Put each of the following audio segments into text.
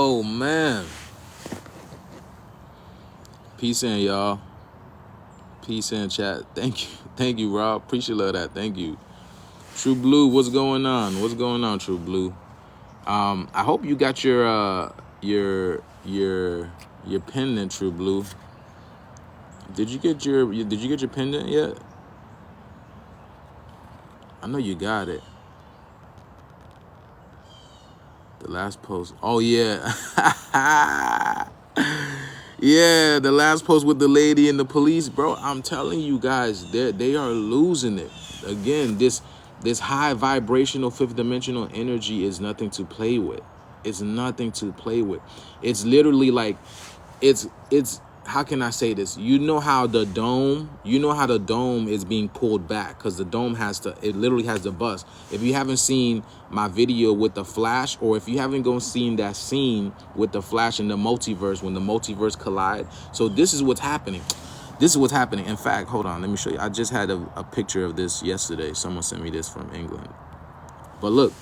Oh man. Peace in, y'all. Peace in, chat. Thank you, Rob. Appreciate that. Thank you. True Blue, what's going on? What's going on, True Blue? I hope you got your pendant, True Blue. Did you get your pendant yet? I know you got it. The last post. Oh yeah. Yeah, the last post with the lady and the police, bro. I'm telling you guys, they are losing it. Again, this high vibrational fifth dimensional energy is nothing to play with. It's nothing to play with. It's literally like it's how can I say this? You know how the dome is being pulled back because the dome it literally has the bust. If you haven't seen my video with the Flash, or if you haven't seen that scene with the Flash in the multiverse, when the multiverse collide. So this is what's happening. This is what's happening. In fact, hold on, let me show you. I just had a picture of this yesterday. Someone sent me this from England. But look,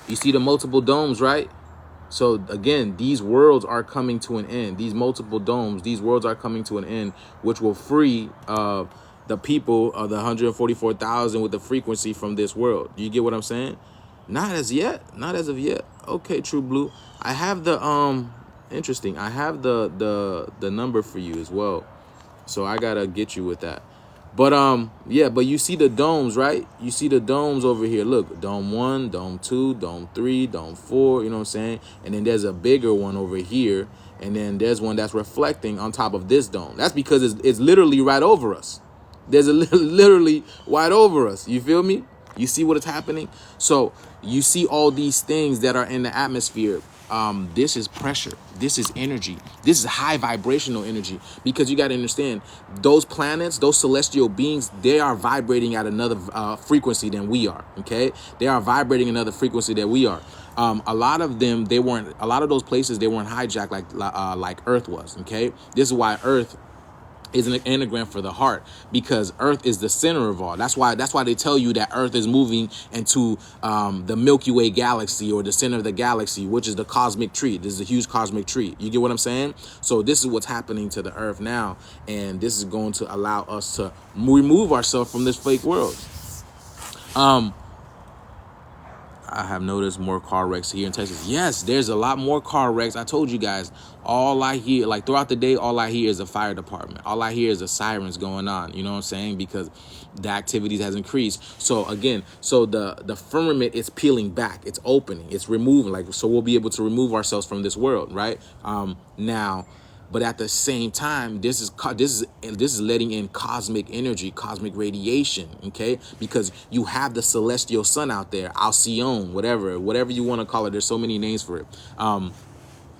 you see the multiple domes, right? So again, these worlds are coming to an end. These multiple domes, these worlds are coming to an end, which will free the people of the 144,000 with the frequency from this world. Do you get what I'm saying? Not as yet. Not as of yet. Okay, True Blue. I have the interesting. I have the number for you as well. So I gotta get you with that. But yeah, but you see the domes, right? You see the domes over here. Look, dome 1, dome 2, dome 3, dome 4, you know what I'm saying? And then there's a bigger one over here, and then there's one that's reflecting on top of this dome. That's because it's literally right over us. There's literally right over us. You feel me? You see what is happening? So you see all these things that are in the atmosphere. This is pressure. This is energy. This is high vibrational energy, because you got to understand, those planets, those celestial beings, they are vibrating at another frequency than we are. Okay, they are vibrating another frequency that we are. A lot of them, a lot of those places, they weren't hijacked like Earth was. Okay, this is why Earth is an anagram for the heart, because Earth is the center of all. That's why they tell you that Earth is moving into the Milky Way galaxy, or the center of the galaxy, which is the cosmic tree. This is a huge cosmic tree. You get what I'm saying? So this is what's happening to the Earth now, and this is going to allow us to remove ourselves from this fake world. I have noticed more car wrecks here in Texas. Yes, there's a lot more car wrecks. I told you guys, all I hear, like throughout the day, all I hear is a fire department. All I hear is the sirens going on. You know what I'm saying? Because the activities has increased. So again, the firmament is peeling back. It's opening. It's removing. So we'll be able to remove ourselves from this world, right? Now. But at the same time, this is letting in cosmic energy, cosmic radiation, okay? Because you have the celestial sun out there, Alcyone, whatever you want to call it. There's so many names for it.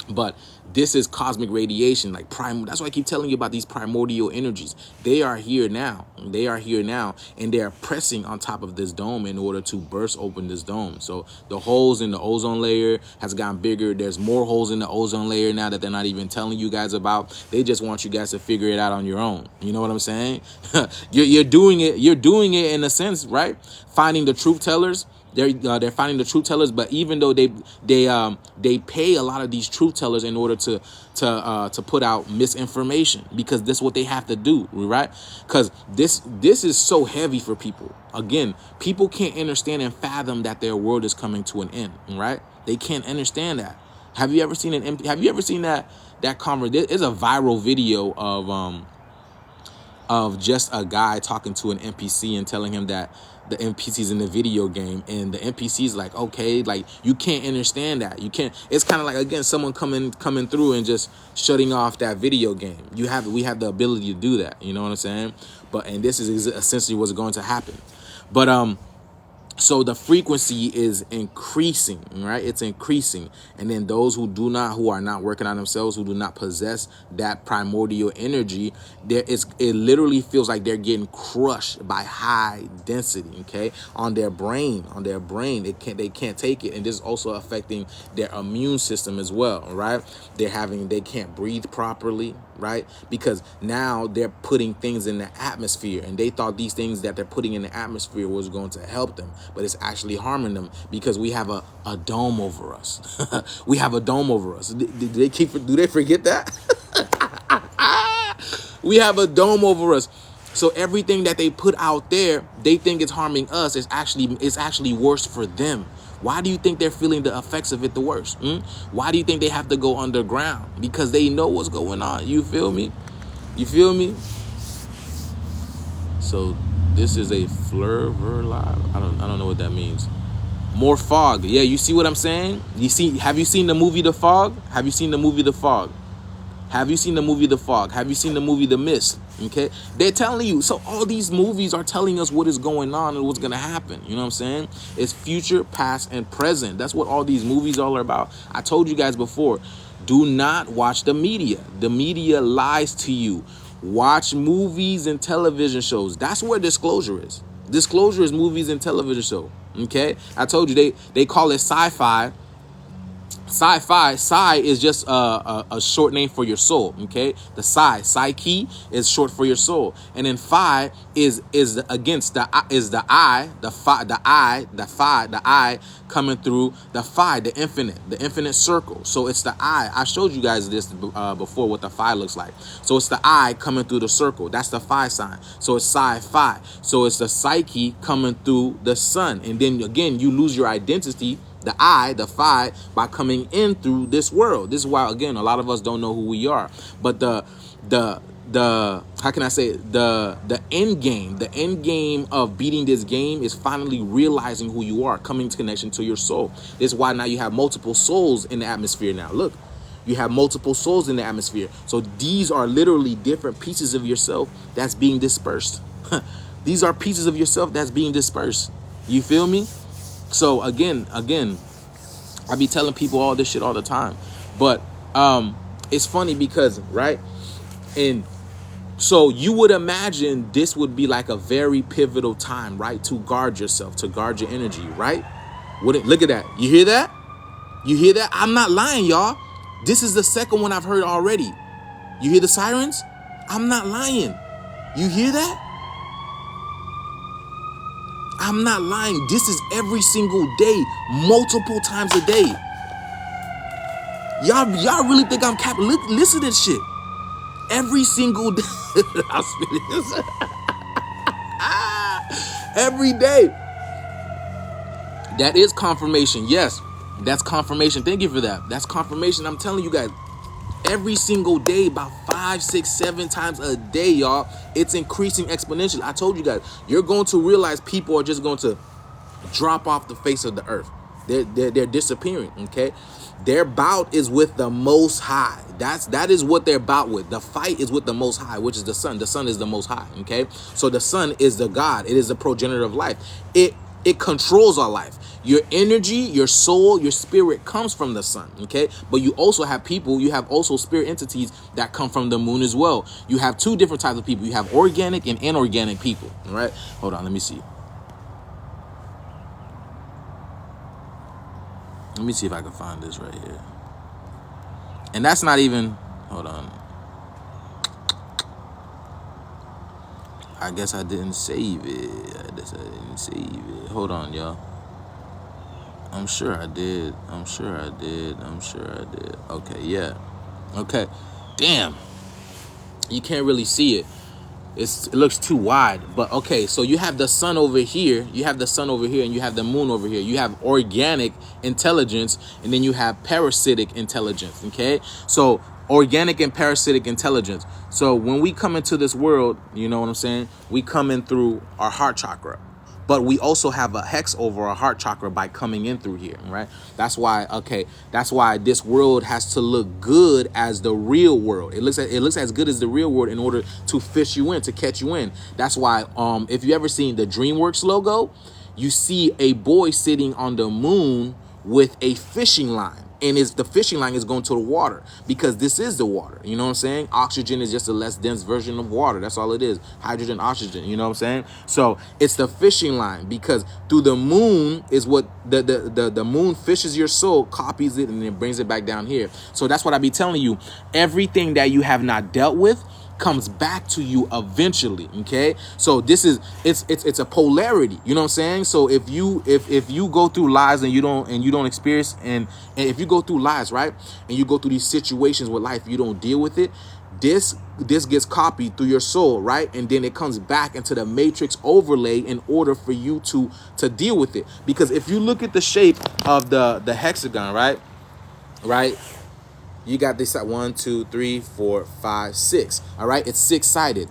But this is cosmic radiation, like that's why I keep telling you about these primordial energies. They are here now. They are here now, and they are pressing on top of this dome in order to burst open this dome. So the holes in the ozone layer has gotten bigger. There's more holes in the ozone layer now that they're not even telling you guys about. They just want you guys to figure it out on your own. You know what I'm saying? You're doing it. You're doing it in a sense, right? Finding the truth tellers. They're finding the truth tellers, but even though they pay a lot of these truth tellers in order to put out misinformation, because this is what they have to do, right? Because this is so heavy for people. Again, people can't understand and fathom that their world is coming to an end, right? They can't understand that. Have you ever seen that conversation? There's a viral video of just a guy talking to an NPC and telling him that the NPC's in the video game, and the NPC's like, okay, like you can't understand that. You can't. It's kind of like, again, someone coming through and just shutting off that video game. We have the ability to do that. You know what I'm saying? And this is essentially what's going to happen. But so the frequency is increasing, right? It's increasing. And then those who are not working on themselves, who do not possess that primordial energy, it literally feels like they're getting crushed by high density, okay? On their brain. They can't take it. And this is also affecting their immune system as well, right? They can't breathe properly. right? Because now they're putting things in the atmosphere, and they thought these things that they're putting in the atmosphere was going to help them, but it's actually harming them, because we have a dome over us. We have a dome over us. Do they forget that? We have a dome over us. So everything that they put out there, they think it's harming us. It's actually worse for them. Why do you think they're feeling the effects of it the worst? Why do you think they have to go underground? Because they know what's going on. You feel me? You feel me? So this is a fleur live. I don't know what that means. More fog. Yeah, you see what I'm saying? Have you seen the movie The Fog? Have you seen the movie The Fog? Have you seen the movie The Fog? Have you seen the movie The Mist? Okay, they're telling you. So all these movies are telling us what is going on and what's going to happen. You know what I'm saying? It's future, past, and present. That's what all these movies all are about. I told you guys before, do not watch the media. The media lies to you. Watch movies and television shows. That's where disclosure is. Disclosure is movies and television show. Okay, I told you they call it sci-fi. Psi is just a short name for your soul. Okay, the psyche is short for your soul, and then phi is against the I coming through the phi, the infinite circle. So it's the I showed you guys this before, what the phi looks like. So it's the I coming through the circle. That's the phi sign. So it's psi. So it's the psyche coming through the sun, and then again you lose your identity, the I, the phi, by coming in through this world. This is why, again, a lot of us don't know who we are. But the how can I say it? The end game of beating this game is finally realizing who you are, coming to connection to your soul. This is why now you have multiple souls in the atmosphere now. Look, you have multiple souls in the atmosphere. So these are literally different pieces of yourself that's being dispersed. These are pieces of yourself that's being dispersed. You feel me? So again, I be telling people all this shit all the time, but it's funny because, right? And so you would imagine this would be like a very pivotal time, right? To guard yourself, to guard your energy, right? Look at that. You hear that? You hear that? I'm not lying, y'all. This is the second one I've heard already. You hear the sirens? I'm not lying. You hear that? I'm not lying. This is every single day, multiple times a day. Y'all really think I'm capping? Listen to this shit. Every single day. I'll spit it. Every day. That is confirmation. Yes, that's confirmation. Thank you for that. That's confirmation. I'm telling you guys. Every single day, about 5, 6, 7 times a day, y'all. It's increasing exponentially. I told you guys, you're going to realize people are just going to drop off the face of the earth. They're disappearing. Okay, their bout is with the Most High. That is what they're bout with. The fight is with the Most High, which is the sun. The sun is the Most High. Okay, so the sun is the God. It is the progenitor of life. It controls our life. Your energy, your soul, your spirit comes from the sun, okay? But you also have people, you have also spirit entities that come from the moon as well. You have two different types of people. You have organic and inorganic people, all right? Hold on, let me see. Let me see if I can find this right here. And that's not even, hold on. I guess I didn't save it. I didn't save it. Hold on, y'all. I'm sure I did. Okay, yeah. Okay. Damn. You can't really see it. It looks too wide. But okay, so you have the sun over here. You have the sun over here, and you have the moon over here. You have organic intelligence, and then you have parasitic intelligence. Okay? So organic and parasitic intelligence. So when we come into this world, you know what I'm saying? We come in through our heart chakra. But we also have a hex over our heart chakra by coming in through here, right? That's why this world has to look good as the real world. It looks as good as the real world in order to fish you in, to catch you in. That's why if you ever seen the DreamWorks logo, you see a boy sitting on the moon with a fishing line. And the fishing line is going to the water, because this is the water. You know what I'm saying? Oxygen is just a less dense version of water. That's all it is. Hydrogen, oxygen. You know what I'm saying? So it's the fishing line, because through the moon is what the moon fishes your soul, copies it, and then brings it back down here. So that's what I be telling you. Everything that you have not dealt with comes back to you eventually. Okay, so this is it's a polarity. You know what I'm saying? So if you go through lies and you don't experience, and if you go through lies, right, and you go through these situations with life, you don't deal with it, this gets copied through your soul, right, and then it comes back into the matrix overlay in order for you to deal with it. Because if you look at the shape of the hexagon, right, you got this at 1, 2, 3, 4, 5, 6. All right, it's 6-sided.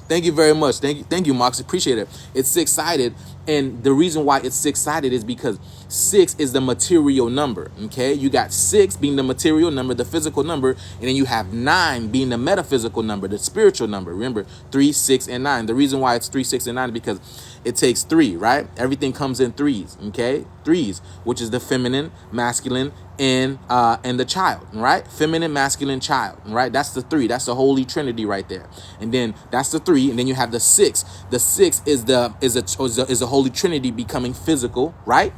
Thank you very much. Thank you, Mox. Appreciate it. It's 6-sided, and the reason why it's 6-sided is because 6 is the material number. Okay, you got 6 being the material number, the physical number, and then you have 9 being the metaphysical number, the spiritual number. Remember, 3, 6, and 9. The reason why it's 3, 6, and 9 is because it takes 3, right? Everything comes in threes. Okay, threes, which is the feminine, masculine, and the child, right? Feminine, masculine, child, right? That's the 3. That's the Holy Trinity right there. And then that's the 3, and then you have the 6. The 6 is the Holy Trinity becoming physical, right?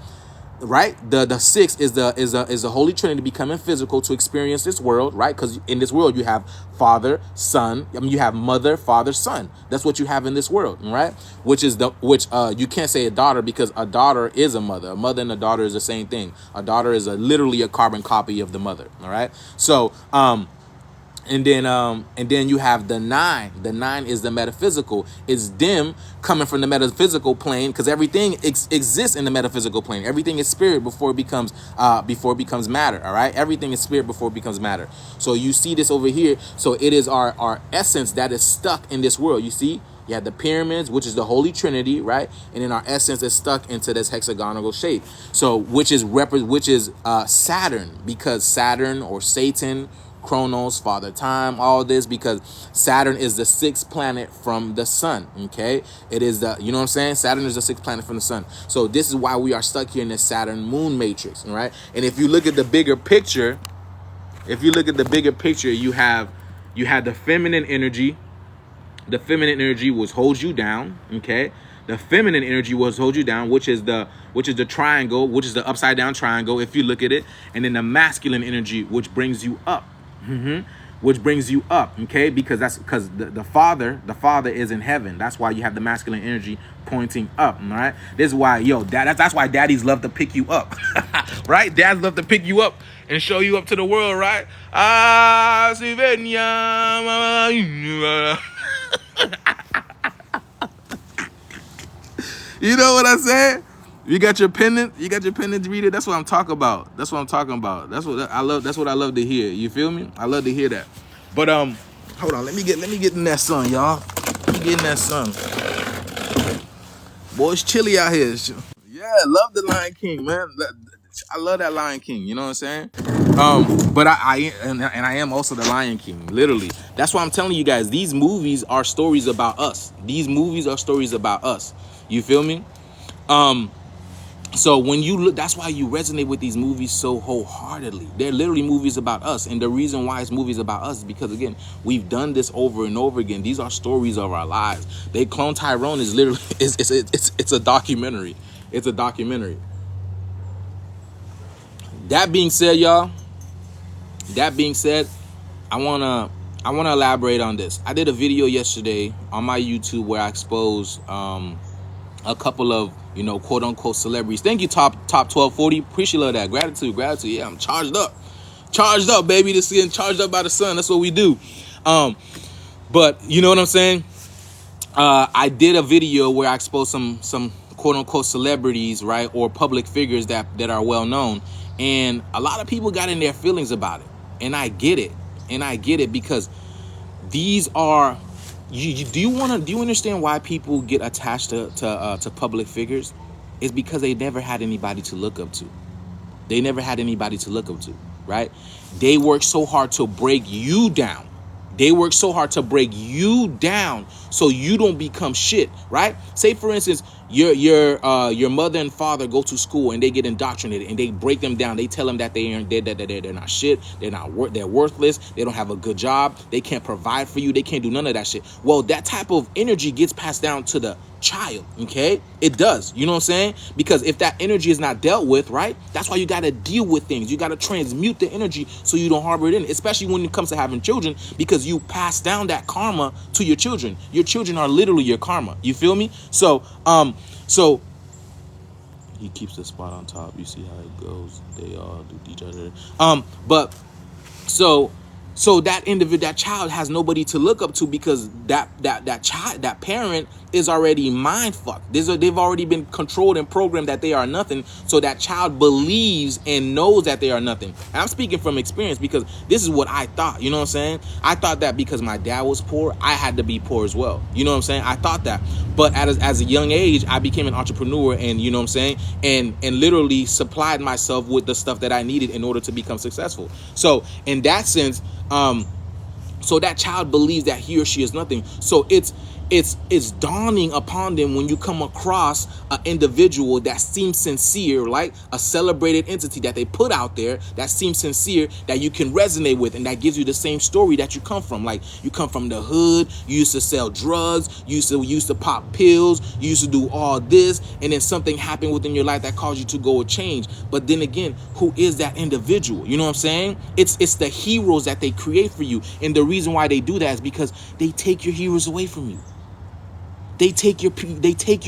Right, the 6 is the Holy Trinity becoming physical to experience this world, right? Because in this world you have Father, Son. I mean, you have Mother, Father, Son. That's what you have in this world, right? Which you can't say a daughter, because a daughter is a mother. A mother and a daughter is the same thing. A daughter is literally a carbon copy of the mother. All right, so and then you have the 9. The 9 is the metaphysical. It's them coming from the metaphysical plane, because everything exists in the metaphysical plane. Everything is spirit before it becomes matter. All right, everything is spirit before it becomes matter. So you see this over here. So it is our essence that is stuck in this world. You see, you have the pyramids, which is the Holy Trinity, right? And then our essence is stuck into this hexagonal shape. So which is Saturn, because Saturn or Satan, Chronos, Father Time, all this, because Saturn is the 6th planet from the sun. Okay, it is you know what I'm saying? Saturn is the 6th planet from the sun. So this is why we are stuck here in this Saturn moon matrix, right? And if you look at the bigger picture, you have the feminine energy. The feminine energy holds you down. Okay, the feminine energy holds you down, which is the triangle, which is the upside down triangle, if you look at it. And then the masculine energy, which brings you up. Which brings you up, okay? Because the father is in heaven. That's why you have the masculine energy pointing up. All right, this is why that's why daddies love to pick you up. Right, dads love to pick you up and show you up to the world, right? You know what I said? You got your pendant to read it. That's what I'm talking about. That's what I love. That's what I love to hear. You feel me? I love to hear that. But hold on. Let me get in that sun, y'all. Let me get in that sun. Boy, it's chilly out here. Yeah, love the Lion King, man. I love that Lion King. You know what I'm saying? But I am also the Lion King. Literally. That's why I'm telling you guys. These movies are stories about us. You feel me? So when you look, that's why you resonate with these movies so wholeheartedly. They're literally movies about us. And the reason why it's movies about us is because, again, we've done this over and over again. These are stories of our lives. They Clone Tyrone is literally, it's a documentary. It's a documentary. That being said, y'all, I want to elaborate on this. I did a video yesterday on my YouTube where I exposed a couple of, quote unquote celebrities. Thank you, top 1240. Appreciate that. Gratitude. Yeah, I'm charged up, baby. This is getting charged up by the sun. That's what we do. But you know what I'm saying? I did a video where I exposed some quote unquote celebrities, right, or public figures that are well known, and a lot of people got in their feelings about it, and I get it because these are. Do you understand why people get attached to public figures? It's because they never had anybody to look up to. Right? They work so hard to break you down. So you don't become shit, right? Say, for instance, Your mother and father go to school and they get indoctrinated and they break them down. They tell them that they're not shit, they're worthless, they don't have a good job, they can't provide for you, they can't do none of that shit. Well, that type of energy gets passed down to the child, okay? It does, you know what I'm saying? Because if that energy is not dealt with, right, that's why you got to deal with things. You got to transmute the energy so you don't harbor it in, especially when it comes to having children, because you pass down that karma to your children. Your children are literally your karma, you feel me? So he keeps the spot on top. You see how it goes. They all do DJ. But so that individual, that child has nobody to look up to, because that child, that parent is already mind fucked. They've already been controlled and programmed that they are nothing. So that child believes and knows that they are nothing. And I'm speaking from experience, because this is what I thought. You know what I'm saying? I thought that because my dad was poor, I had to be poor as well. You know what I'm saying? I thought that. But as a young age, I became an entrepreneur, and you know what I'm saying? And literally supplied myself with the stuff that I needed in order to become successful. So in that sense, so that child believes that he or she is nothing. So it's dawning upon them when you come across an individual that seems sincere, like a celebrated entity that they put out there that seems sincere, that you can resonate with, and that gives you the same story that you come from. Like, you come from the hood, you used to sell drugs, you used to pop pills, you used to do all this, and then something happened within your life that caused you to go or change. But then again, who is that individual? You know what I'm saying? It's the heroes that they create for you. And the reason why they do that is because they take your heroes away from you. They take your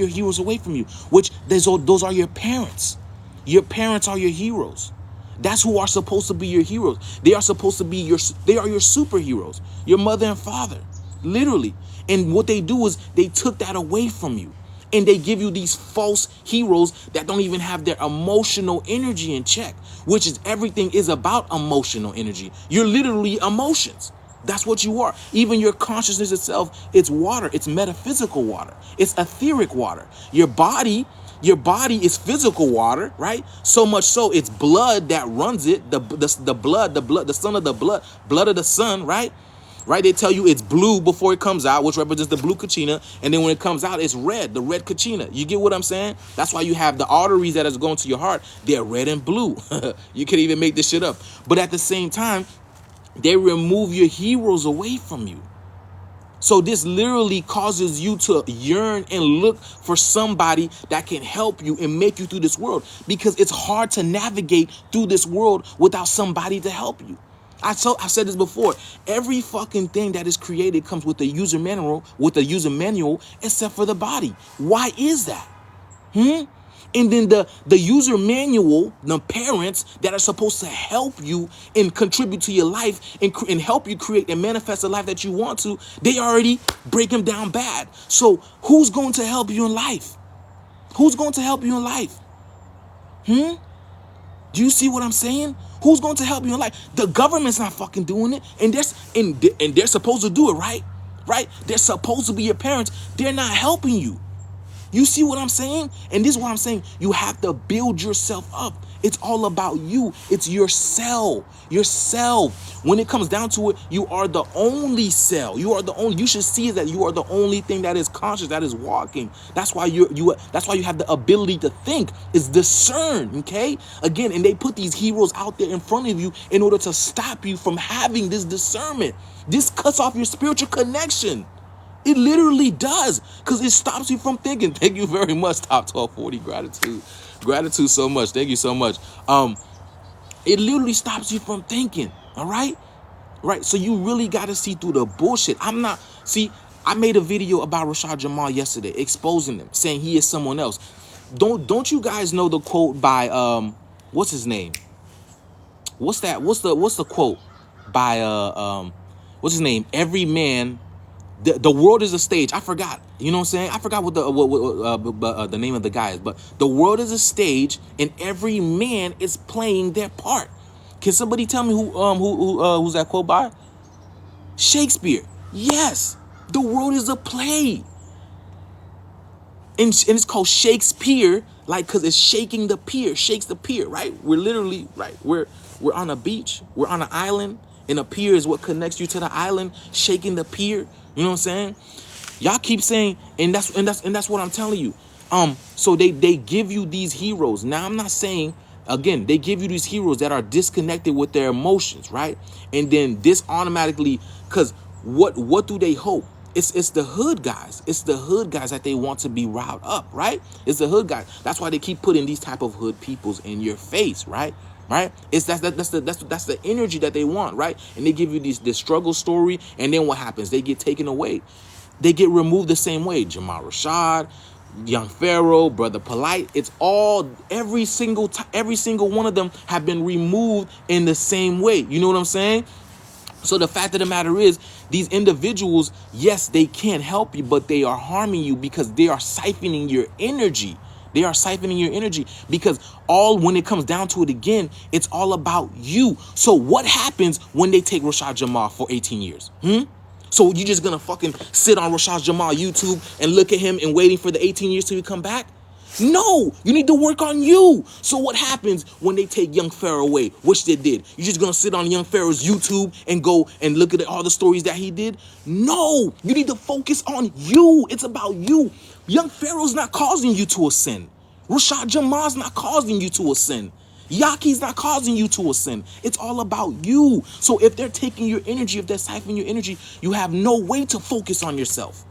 heroes away from you, which those are your parents. Your parents are your heroes. That's who are supposed to be your heroes. They are supposed to be they are your superheroes, your mother and father, literally. And what they do is they took that away from you, and they give you these false heroes that don't even have their emotional energy in check, which is everything is about emotional energy. You're literally emotions. That's what you are. Even your consciousness itself, it's water. It's metaphysical water. It's etheric water. Your body is physical water, right? So much so it's blood that runs it. The blood, the son of the blood of the sun, right? Right? They tell you it's blue before it comes out, which represents the blue kachina. And then when it comes out, it's red, the red kachina. You get what I'm saying? That's why you have the arteries that is going to your heart. They're red and blue. You can even make this shit up. But at the same time, they remove your heroes away from you. So this literally causes you to yearn and look for somebody that can help you and make you through this world, because it's hard to navigate through this world without somebody to help you. I've said this before. Every fucking thing that is created comes with a user manual, except for the body. Why is that? And then the user manual, the parents that are supposed to help you and contribute to your life and help you create and manifest the life that you want to, they already break them down bad. So who's going to help you in life? Who's going to help you in life? Do you see what I'm saying? Who's going to help you in life? The government's not fucking doing it, and they're supposed to do it, right? Right? They're supposed to be your parents. They're not helping you. You see what I'm saying? And this is what I'm saying. You have to build yourself up. It's all about you. It's your cell. Yourself. When it comes down to it, you are the only cell. You should see that you are the only thing that is conscious, that is walking. That's why that's why you have the ability to think, is discern, okay? Again, and they put these heroes out there in front of you in order to stop you from having this discernment. This cuts off your spiritual connection. It literally does, because it stops you from thinking. Thank you very much, Top 1240. Gratitude so much. Thank you so much. It literally stops you from thinking. All right? Right. So you really got to see through the bullshit. I made a video about Rashad Jamal yesterday, exposing him, saying he is someone else. Don't you guys know the quote by what's his name? What's the quote by what's his name? Every man. The world is a stage. I forgot. You know what I'm saying? I forgot what the name of the guy is. But the world is a stage, and every man is playing their part. Can somebody tell me who's that quote by? Shakespeare. Yes, the world is a play, and it's called Shakespeare, like, because it's shaking the pier, shakes the pier. Right? We're literally right. We're on a beach. We're on an island. And a pier is what connects you to the island, shaking the pier. You know what I'm saying? Y'all keep saying, and that's what I'm telling you. So they give you these heroes. Now I'm not saying, again, they give you these heroes that are disconnected with their emotions, right? And then this automatically, because what do they hope? It's the hood guys. It's the hood guys that they want to be riled up, right? It's the hood guys. That's why they keep putting these type of hood peoples in your face, right? Right? It's that's the energy that they want, right? And they give you this struggle story, and then what happens? They get taken away. They get removed the same way. Jamal, Rashad, Young Pharaoh, Brother Polite. It's all every single one of them have been removed in the same way. You know what I'm saying? So the fact of the matter is, these individuals, yes, they can't help you, but they are harming you because they are siphoning your energy. They are siphoning your energy because when it comes down to it again, it's all about you. So what happens when they take Rashad Jamal for 18 years? So you just gonna fucking sit on Rashad Jamal YouTube and look at him and waiting for the 18 years till he come back? No, you need to work on you. So what happens when they take Young Pharaoh away, which they did? You're just going to sit on Young Pharaoh's YouTube and go and look at all the stories that he did? No, you need to focus on you. It's about you. Young Pharaoh's not causing you to ascend. Rashad Jamal's not causing you to ascend. Yahki's not causing you to ascend. It's all about you. So if they're taking your energy, if they're siphoning your energy, you have no way to focus on yourself.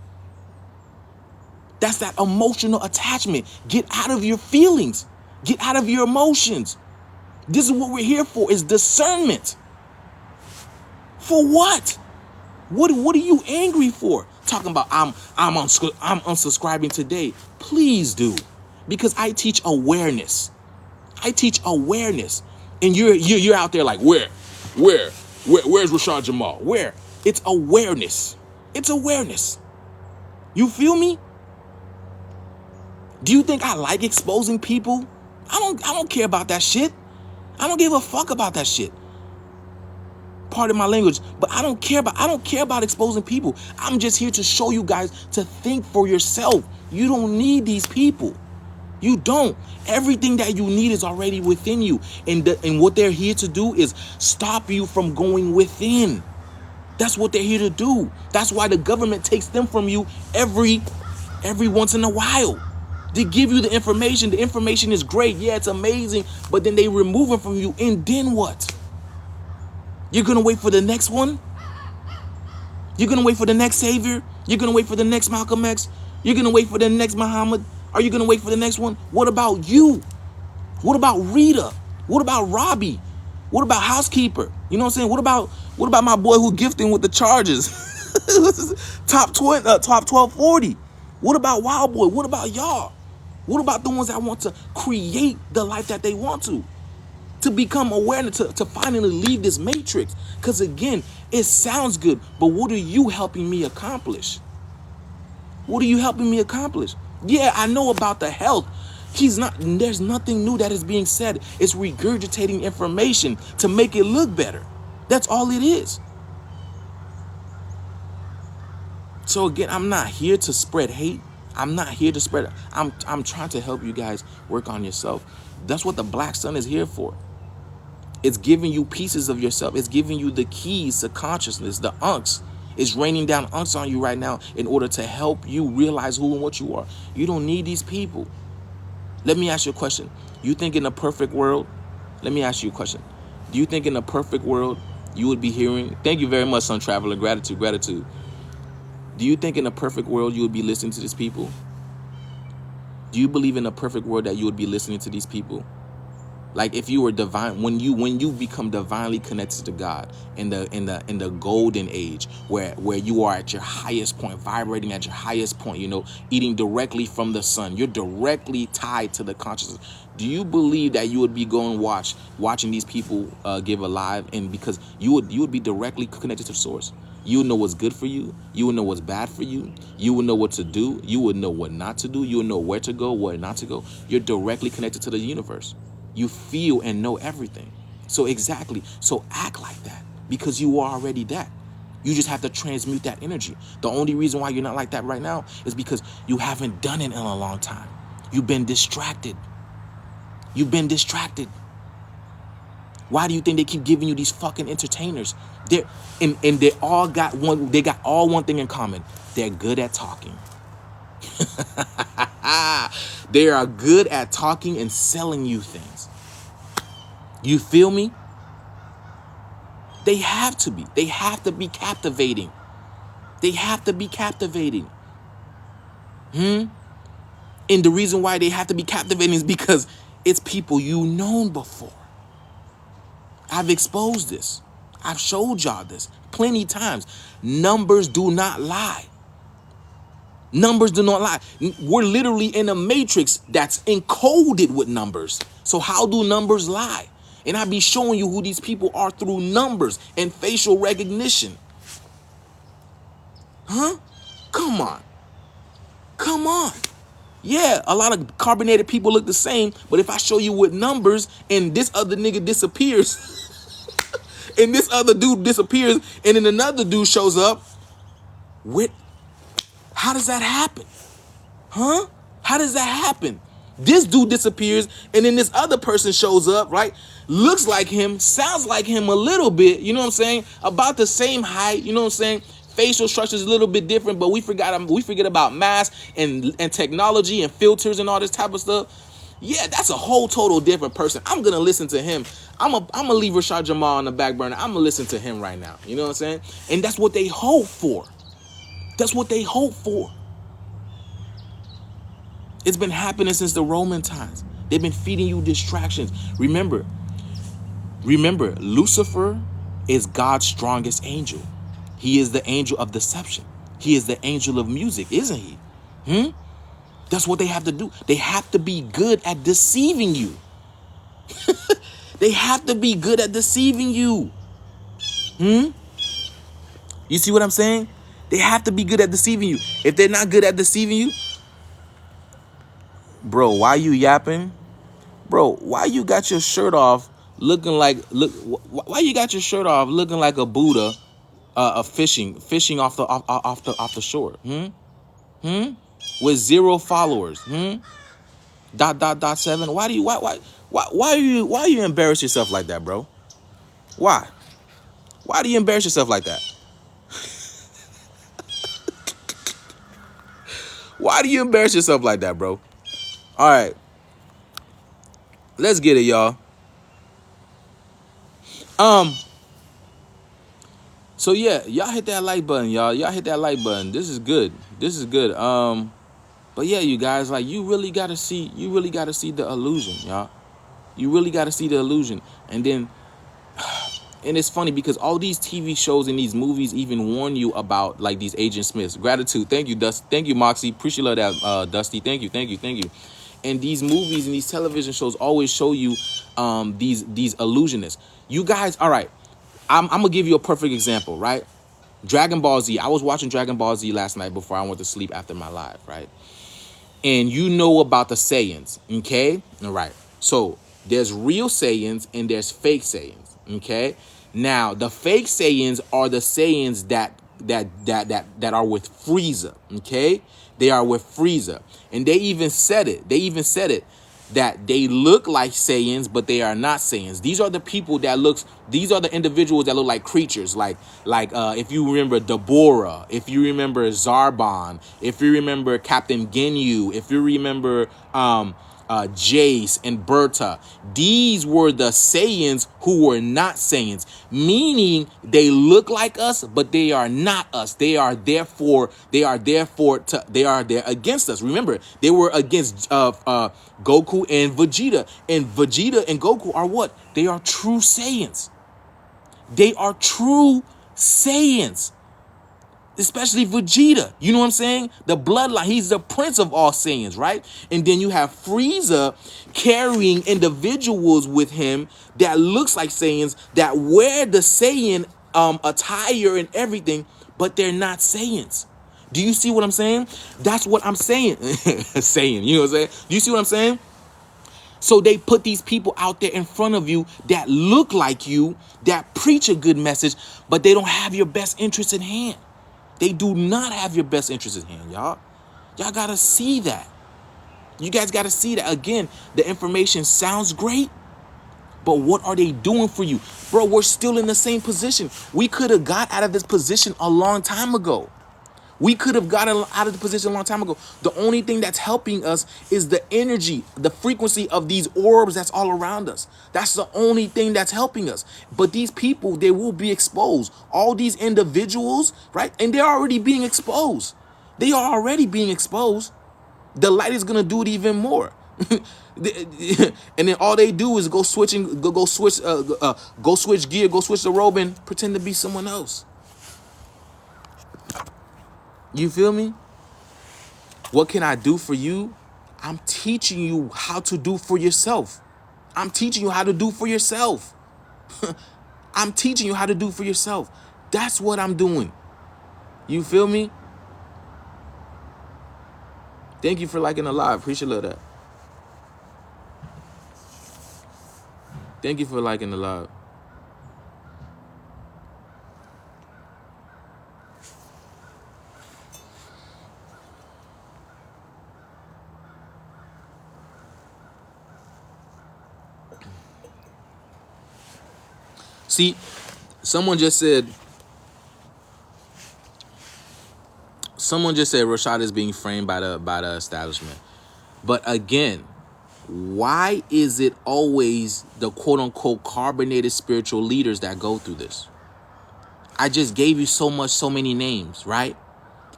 That's that emotional attachment. Get out of your feelings. Get out of your emotions. This is what we're here for, is discernment. For what? What are you angry for? Talking about I'm unsubscribing today. Please do. Because I teach awareness. I teach awareness. And you're out there like, where's Rashad Jamal? Where? It's awareness. It's awareness. You feel me? Do you think I like exposing people? I don't care about that shit. I don't give a fuck about that shit. Pardon my language, but I don't care about exposing people. I'm just here to show you guys to think for yourself. You don't need these people. You don't. Everything that you need is already within you. And what they're here to do is stop you from going within. That's what they're here to do. That's why the government takes them from you every once in a while. They give you the information. The information is great. Yeah, it's amazing. But then they remove it from you. And then what? You're going to wait for the next one? You're going to wait for the next Savior? You're going to wait for the next Malcolm X? You're going to wait for the next Muhammad? Are you going to wait for the next one? What about you? What about Rita? What about Robbie? What about Housekeeper? You know what I'm saying? What about my boy who gifting with the Chargers? top 1240. What about Wild Boy? What about y'all? What about the ones that want to create the life that they want to become aware, to finally leave this matrix? Because again, it sounds good, but what are you helping me accomplish? What are you helping me accomplish? Yeah, I know about the health. There's nothing new that is being said. It's regurgitating information to make it look better. That's all it is. So again, I'm not here to spread hate. I'm not here to spread it. I'm trying to help you guys work on yourself. That's what the Black Sun is here for. It's giving you pieces of yourself. It's giving you the keys to consciousness, the unks. It's raining down unks on you right now in order to help you realize who and what you are. You don't need these people. Let me ask you a question. You think in a perfect world, let me ask you a question. Do you think in a perfect world you would be hearing, thank you very much, Sun Traveler, gratitude. Do you think in a perfect world you would be listening to these people? Do you believe in a perfect world that you would be listening to these people? Like if you were divine, when you become divinely connected to God in the golden age, where you are at your highest point, vibrating at your highest point, eating directly from the sun, you're directly tied to the consciousness. Do you believe that you would be going watching these people give a live, and because you would be directly connected to the source? You would know what's good for you. You would know what's bad for you. You would know what to do. You would know what not to do. You would know where to go, where not to go. You're directly connected to the universe. You feel and know everything. So exactly. So act like that, because you are already that. You just have to transmute that energy. The only reason why you're not like that right now is because you haven't done it in a long time. You've been distracted. You've been distracted. Why do you think they keep giving you these fucking entertainers? They all got one thing in common. They're good at talking. They are good at talking and selling you things. You feel me? They have to be. They have to be captivating. They have to be captivating. And the reason why they have to be captivating is because it's people you've known before. I've exposed this. I've showed y'all this plenty of times. Numbers do not lie. Numbers do not lie. We're literally in a matrix that's encoded with numbers. So how do numbers lie? And I be showing you who these people are through numbers and facial recognition. Huh? Come on. Come on. Yeah, a lot of carbonated people look the same, but if I show you with numbers and this other nigga disappears and this other dude disappears and then another dude shows up, how does that happen? Huh? How does that happen? This dude disappears and then this other person shows up, right? Looks like him, sounds like him a little bit, you know what I'm saying? About the same height, you know what I'm saying? Facial structure is a little bit different, but we forget about mass and technology and filters and all this type of stuff. Yeah, that's a whole total different person. I'm gonna listen to him. I'm gonna leave Rashad Jamal on the back burner. I'm gonna listen to him right now. You know what I'm saying? And that's what they hope for. That's what they hope for. It's been happening since the Roman times. They've been feeding you distractions. Remember, Lucifer is God's strongest angel. He is the angel of deception. He is the angel of music, isn't he? That's what they have to do. They have to be good at deceiving you. They have to be good at deceiving you. You see what I'm saying? They have to be good at deceiving you. If they're not good at deceiving you, bro, why you yapping? Bro, why you got your shirt off looking like why you got your shirt off looking like a Buddha? Fishing off the shore. With 0 followers. .7. Why you embarrass yourself like that, bro? Why do you embarrass yourself like that? Why do you embarrass yourself like that, bro? All right, let's get it, y'all. So yeah, y'all hit that like button, y'all. Y'all hit that like button. This is good. This is good. But yeah, you guys, like, you really gotta see the illusion, y'all. You really gotta see the illusion. And then, and it's funny because all these TV shows and these movies even warn you about, like, these Agent Smiths. Gratitude. Thank you, Dusty. Thank you, Moxie. Appreciate that, Dusty. Thank you. And these movies and these television shows always show you these illusionists. You guys, all right. I'm gonna give you a perfect example, right? Dragon Ball Z. I was watching Dragon Ball Z last night before I went to sleep after my live, right? And you know about the Saiyans, okay? All right. So there's real Saiyans and there's fake Saiyans, okay? Now the fake Saiyans are the Saiyans that are with Frieza, okay? They are with Frieza, and they even said it. That they look like Saiyans, but they are not Saiyans. These are the people these are the individuals that look like creatures, like if you remember Deborah, if you remember Zarbon, if you remember Captain Ginyu, if you remember Jace and Berta. These were the Saiyans who were not Saiyans, meaning they look like us, but they are not us. They are there against us. Remember, they were against Goku and Vegeta, and Vegeta and Goku are what? They are true Saiyans. They are true Saiyans. Especially Vegeta, you know what I'm saying? The bloodline, he's the prince of all Saiyans, right? And then you have Frieza carrying individuals with him that looks like Saiyans, that wear the Saiyan attire and everything, but they're not Saiyans. Do you see what I'm saying? That's what I'm saying. Saying, you know what I'm saying? Do you see what I'm saying? So they put these people out there in front of you that look like you, that preach a good message, but they don't have your best interest in hand. They do not have your best interest in hand, y'all. Y'all got to see that. You guys got to see that. Again, the information sounds great, but what are they doing for you? Bro, we're still in the same position. We could have got out of this position a long time ago. We could have gotten out of the position a long time ago. The only thing that's helping us is the energy, the frequency of these orbs that's all around us. That's the only thing that's helping us. But these people, they will be exposed. All these individuals, right? And they're already being exposed. They are already being exposed. The light is gonna do it even more. And then all they do is go switch gear, go switch the robe and pretend to be someone else. You feel me? What can I do for you? I'm teaching you how to do for yourself. I'm teaching you how to do for yourself. I'm teaching you how to do for yourself. That's what I'm doing. You feel me? Thank you for liking the live. Appreciate that. Thank you for liking the live. See, someone just said Rashad is being framed by the establishment. But again, why is it always the quote unquote carbonated spiritual leaders that go through this? I just gave you so many names, right?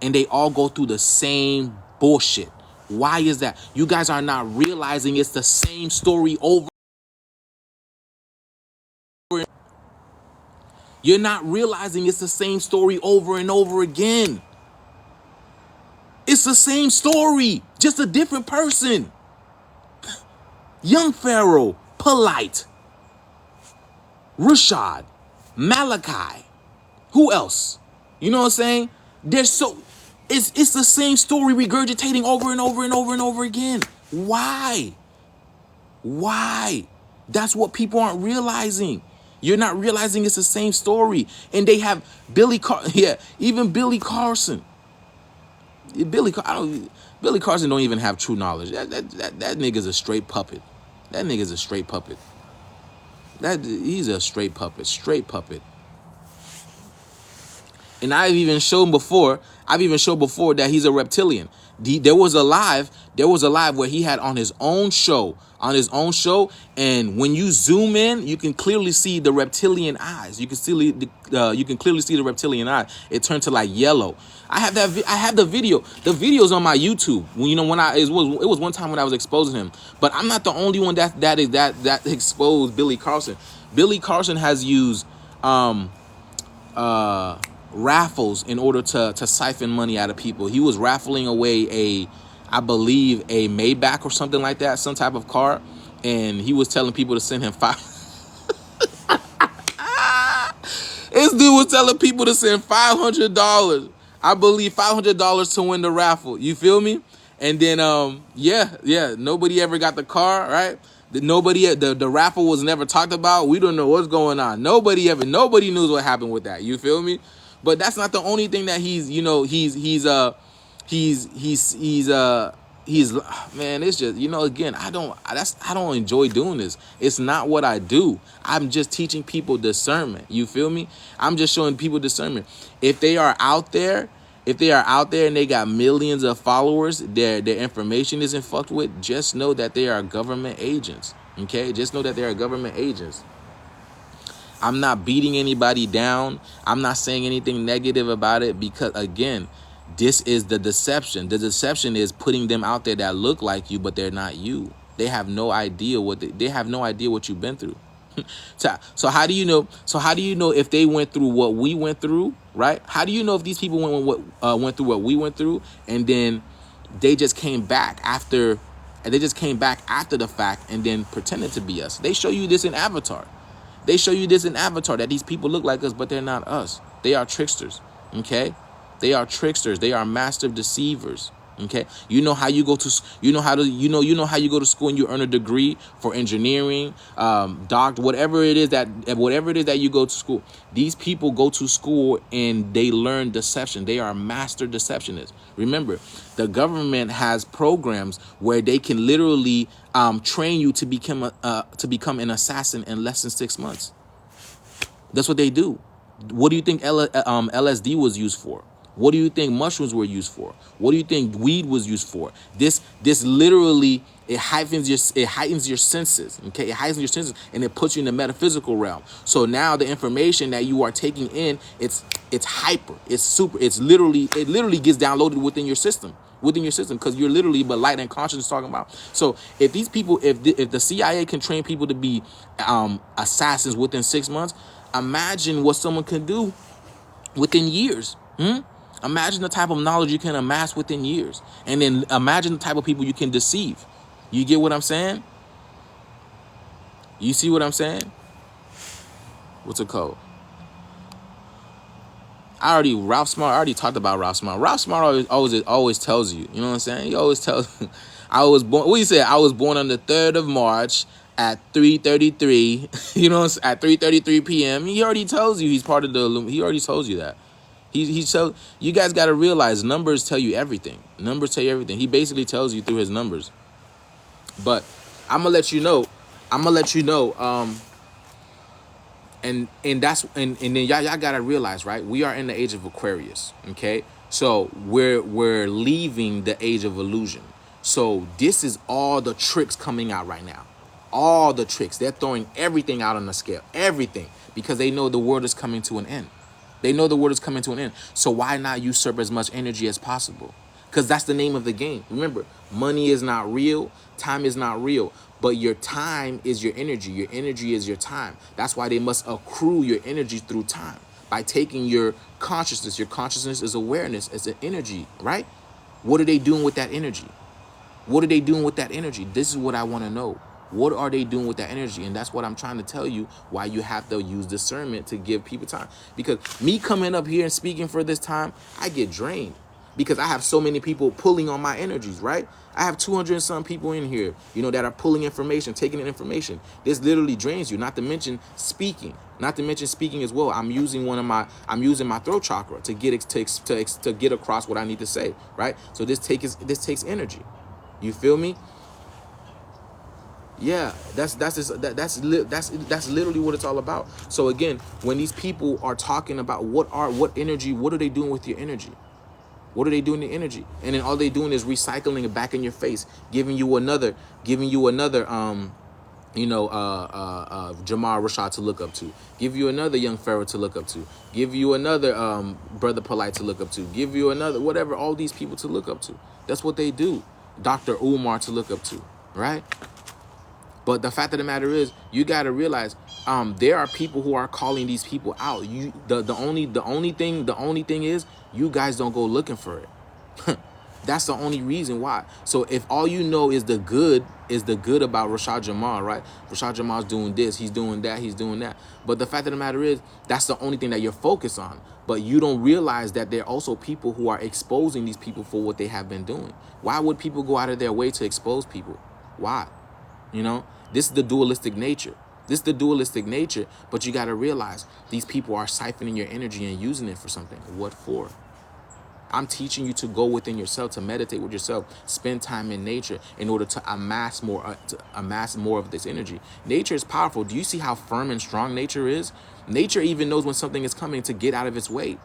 And they all go through the same bullshit. Why is that? You guys are not realizing it's the same story over. You're not realizing it's the same story over and over again. It's the same story, just a different person. Young Pharaoh, polite. Rashad, Malachi. Who else? You know what I'm saying? It's the same story regurgitating over and over and over and over again. Why? Why? That's what people aren't realizing. You're not realizing it's the same story. And they have even Billy Carson. Billy Carson don't even have true knowledge. That nigga's a straight puppet. That nigga's a straight puppet. He's a straight puppet. And I've even shown before that he's a reptilian. There was a live where he had on his own show, and when you zoom in, you can clearly see the reptilian eyes. You can clearly see the reptilian eye. It turned to like yellow. I have the video. The video's on my YouTube. When it was one time when I was exposing him. But I'm not the only one that exposed Billy Carson. Billy Carson has used raffles in order to siphon money out of people. He was raffling away I believe a Maybach or something like that, some type of car, and he was telling people to send him This dude was telling people to send $500. I believe $500 to win the raffle. You feel me? And then nobody ever got the car, right? The raffle was never talked about. We don't know what's going on. Nobody knows what happened with that. You feel me? But that's not the only thing that he's man, it's just, again, I don't enjoy doing this. It's not what I do. I'm just teaching people discernment. You feel me? I'm just showing people discernment. If they are out there and they got millions of followers, their information isn't fucked with, just know that they are government agents. Okay? Just know that they are government agents. I'm not beating anybody down. I'm not saying anything negative about it because, again, this is the deception. The deception is putting them out there that look like you, but they're not you. They have no idea what you've been through. So how do you know? If they went through what we went through, right? How do you know if these people went through what we went through, and then they just came back after, the fact, and then pretended to be us? They show you this in Avatar. That these people look like us, but they're not us. They are tricksters. Okay. They are tricksters. They are master deceivers. Okay. You know how you go to school and you earn a degree for engineering, doctor, whatever it is that you go to school. These people go to school and they learn deception. They are master deceptionists. Remember, the government has programs where they can literally train you to become an assassin in less than 6 months. That's what they do. What do you think LSD was used for? What do you think mushrooms were used for? What do you think weed was used for? This literally, it heightens your senses, okay? It heightens your senses, and it puts you in the metaphysical realm. So now the information that you are taking in, it's hyper, it's super, it literally gets downloaded within your system, because you're literally but light and consciousness talking about. So if these people, if the CIA can train people to be assassins within 6 months, imagine what someone can do within years. Imagine the type of knowledge you can amass within years. And then imagine the type of people you can deceive. You get what I'm saying? You see what I'm saying? What's it called? Ralph Smart, I already talked about Ralph Smart. Ralph Smart always tells you, you know what I'm saying? He always tells, I was born, what he said, I was born on the 3rd of March at 3:33, you know, at 3:33 p.m. He already tells you he's part of the, he already tells you that. He tells, you guys got to realize numbers tell you everything. Numbers tell you everything. He basically tells you through his numbers. But I'm going to let you know, and then y'all got to realize, right? We are in the age of Aquarius, okay? So we're leaving the age of illusion. So this is all the tricks coming out right now. All the tricks. They're throwing everything out on the scale. Everything. Because they know the world is coming to an end. They know the world is coming to an end. So why not usurp as much energy as possible? Because that's the name of the game. Remember, money is not real. Time is not real. But your time is your energy. Your energy is your time. That's why they must accrue your energy through time. By taking your consciousness. Your consciousness is awareness. It's an energy, right? What are they doing with that energy? What are they doing with that energy? This is what I want to know. What are they doing with that energy? And that's what I'm trying to tell you, why you have to use discernment to give people time. Because me coming up here and speaking for this time, I get drained. Because I have so many people pulling on my energies, right? I have 200 and some people in here, you know, that are pulling information, taking in information. This literally drains you, not to mention speaking. Not to mention speaking as well. I'm using my throat chakra to get across what I need to say, right? So this takes energy. You feel me? Yeah, that's literally what it's all about. So again, when these people are talking about what energy, what are they doing with your energy? What are they doing to energy? And then all they doing is recycling it back in your face, giving you another Jamal, Rashad to look up to, give you another young Pharaoh to look up to, give you another brother Polite to look up to, give you another whatever, all these people to look up to. That's what they do. Dr. Umar to look up to, right? But the fact of the matter is, you got to realize there are people who are calling these people out. The only thing is, you guys don't go looking for it. That's the only reason why. So if all you know is the good about Rashad Jamal, right? Rashad Jamal's doing this, he's doing that, he's doing that. But the fact of the matter is, that's the only thing that you're focused on. But you don't realize that there are also people who are exposing these people for what they have been doing. Why would people go out of their way to expose people? Why? You know, this is the dualistic nature. But you got to realize these people are siphoning your energy and using it for something. What for? I'm teaching you to go within yourself, to meditate with yourself, spend time in nature in order to amass more of this energy. Nature is powerful. Do you see how firm and strong nature is? Nature even knows when something is coming to get out of its way.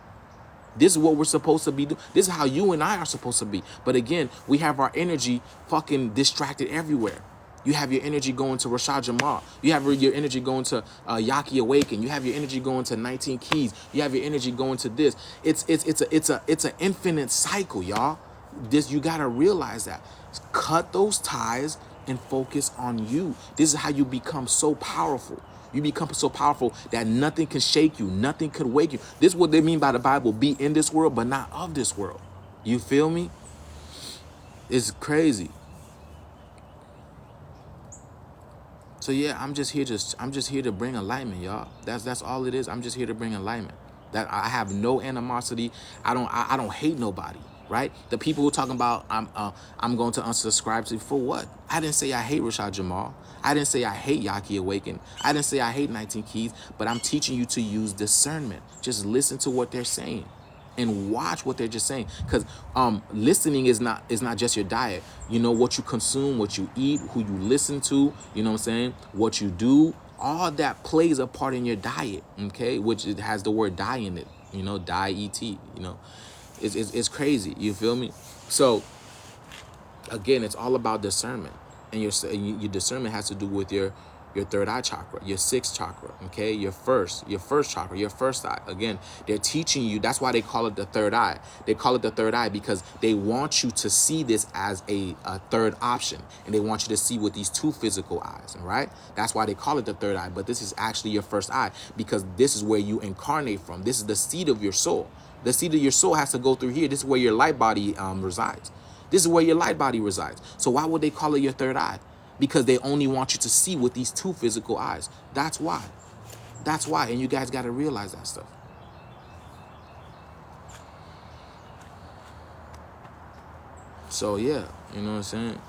This is what we're supposed to be doing. This is how you and I are supposed to be. But again, we have our energy fucking distracted everywhere. You have your energy going to Rashad Jamal. You have your energy going to Yahki Awaken. You have your energy going to 19 Keys. You have your energy going to this. It's an infinite cycle, y'all. You gotta realize that. Cut those ties and focus on you. This is how you become so powerful. You become so powerful that nothing can shake you. Nothing could wake you. This is what they mean by the Bible. Be in this world, but not of this world. You feel me? It's crazy. So yeah, I'm just here to bring alignment, y'all. That's all it is. I'm just here to bring alignment. That I have no animosity. I don't hate nobody, right? The people who are talking about I'm going to unsubscribe to, for what? I didn't say I hate Rashad Jamal. I didn't say I hate Yahki Awaken. I didn't say I hate 19 Keys, but I'm teaching you to use discernment. Just listen to what they're saying and watch what they're just saying, because listening is not just your diet. You know, what you consume, what you eat, who you listen to, you know what I'm saying, what you do, all that plays a part in your diet, okay, which it has the word die in it, you know, die, et, you know. It's crazy. You feel me? So again, it's all about discernment, and your discernment has to do with your third eye chakra, your sixth chakra, okay, your first chakra, your first eye. Again, they're teaching you. That's why they call it the third eye. They call it the third eye because they want you to see this as a third option, and they want you to see with these two physical eyes. All right, that's why they call it the third eye. But this is actually your first eye, because this is where you incarnate from. This is the seat of your soul. The seat of your soul has to go through here. This is where your light body resides. This is where your light body resides. So why would they call it your third eye? Because they only want you to see with these two physical eyes. That's why. That's why. And you guys got to realize that stuff. So yeah, you know what I'm saying?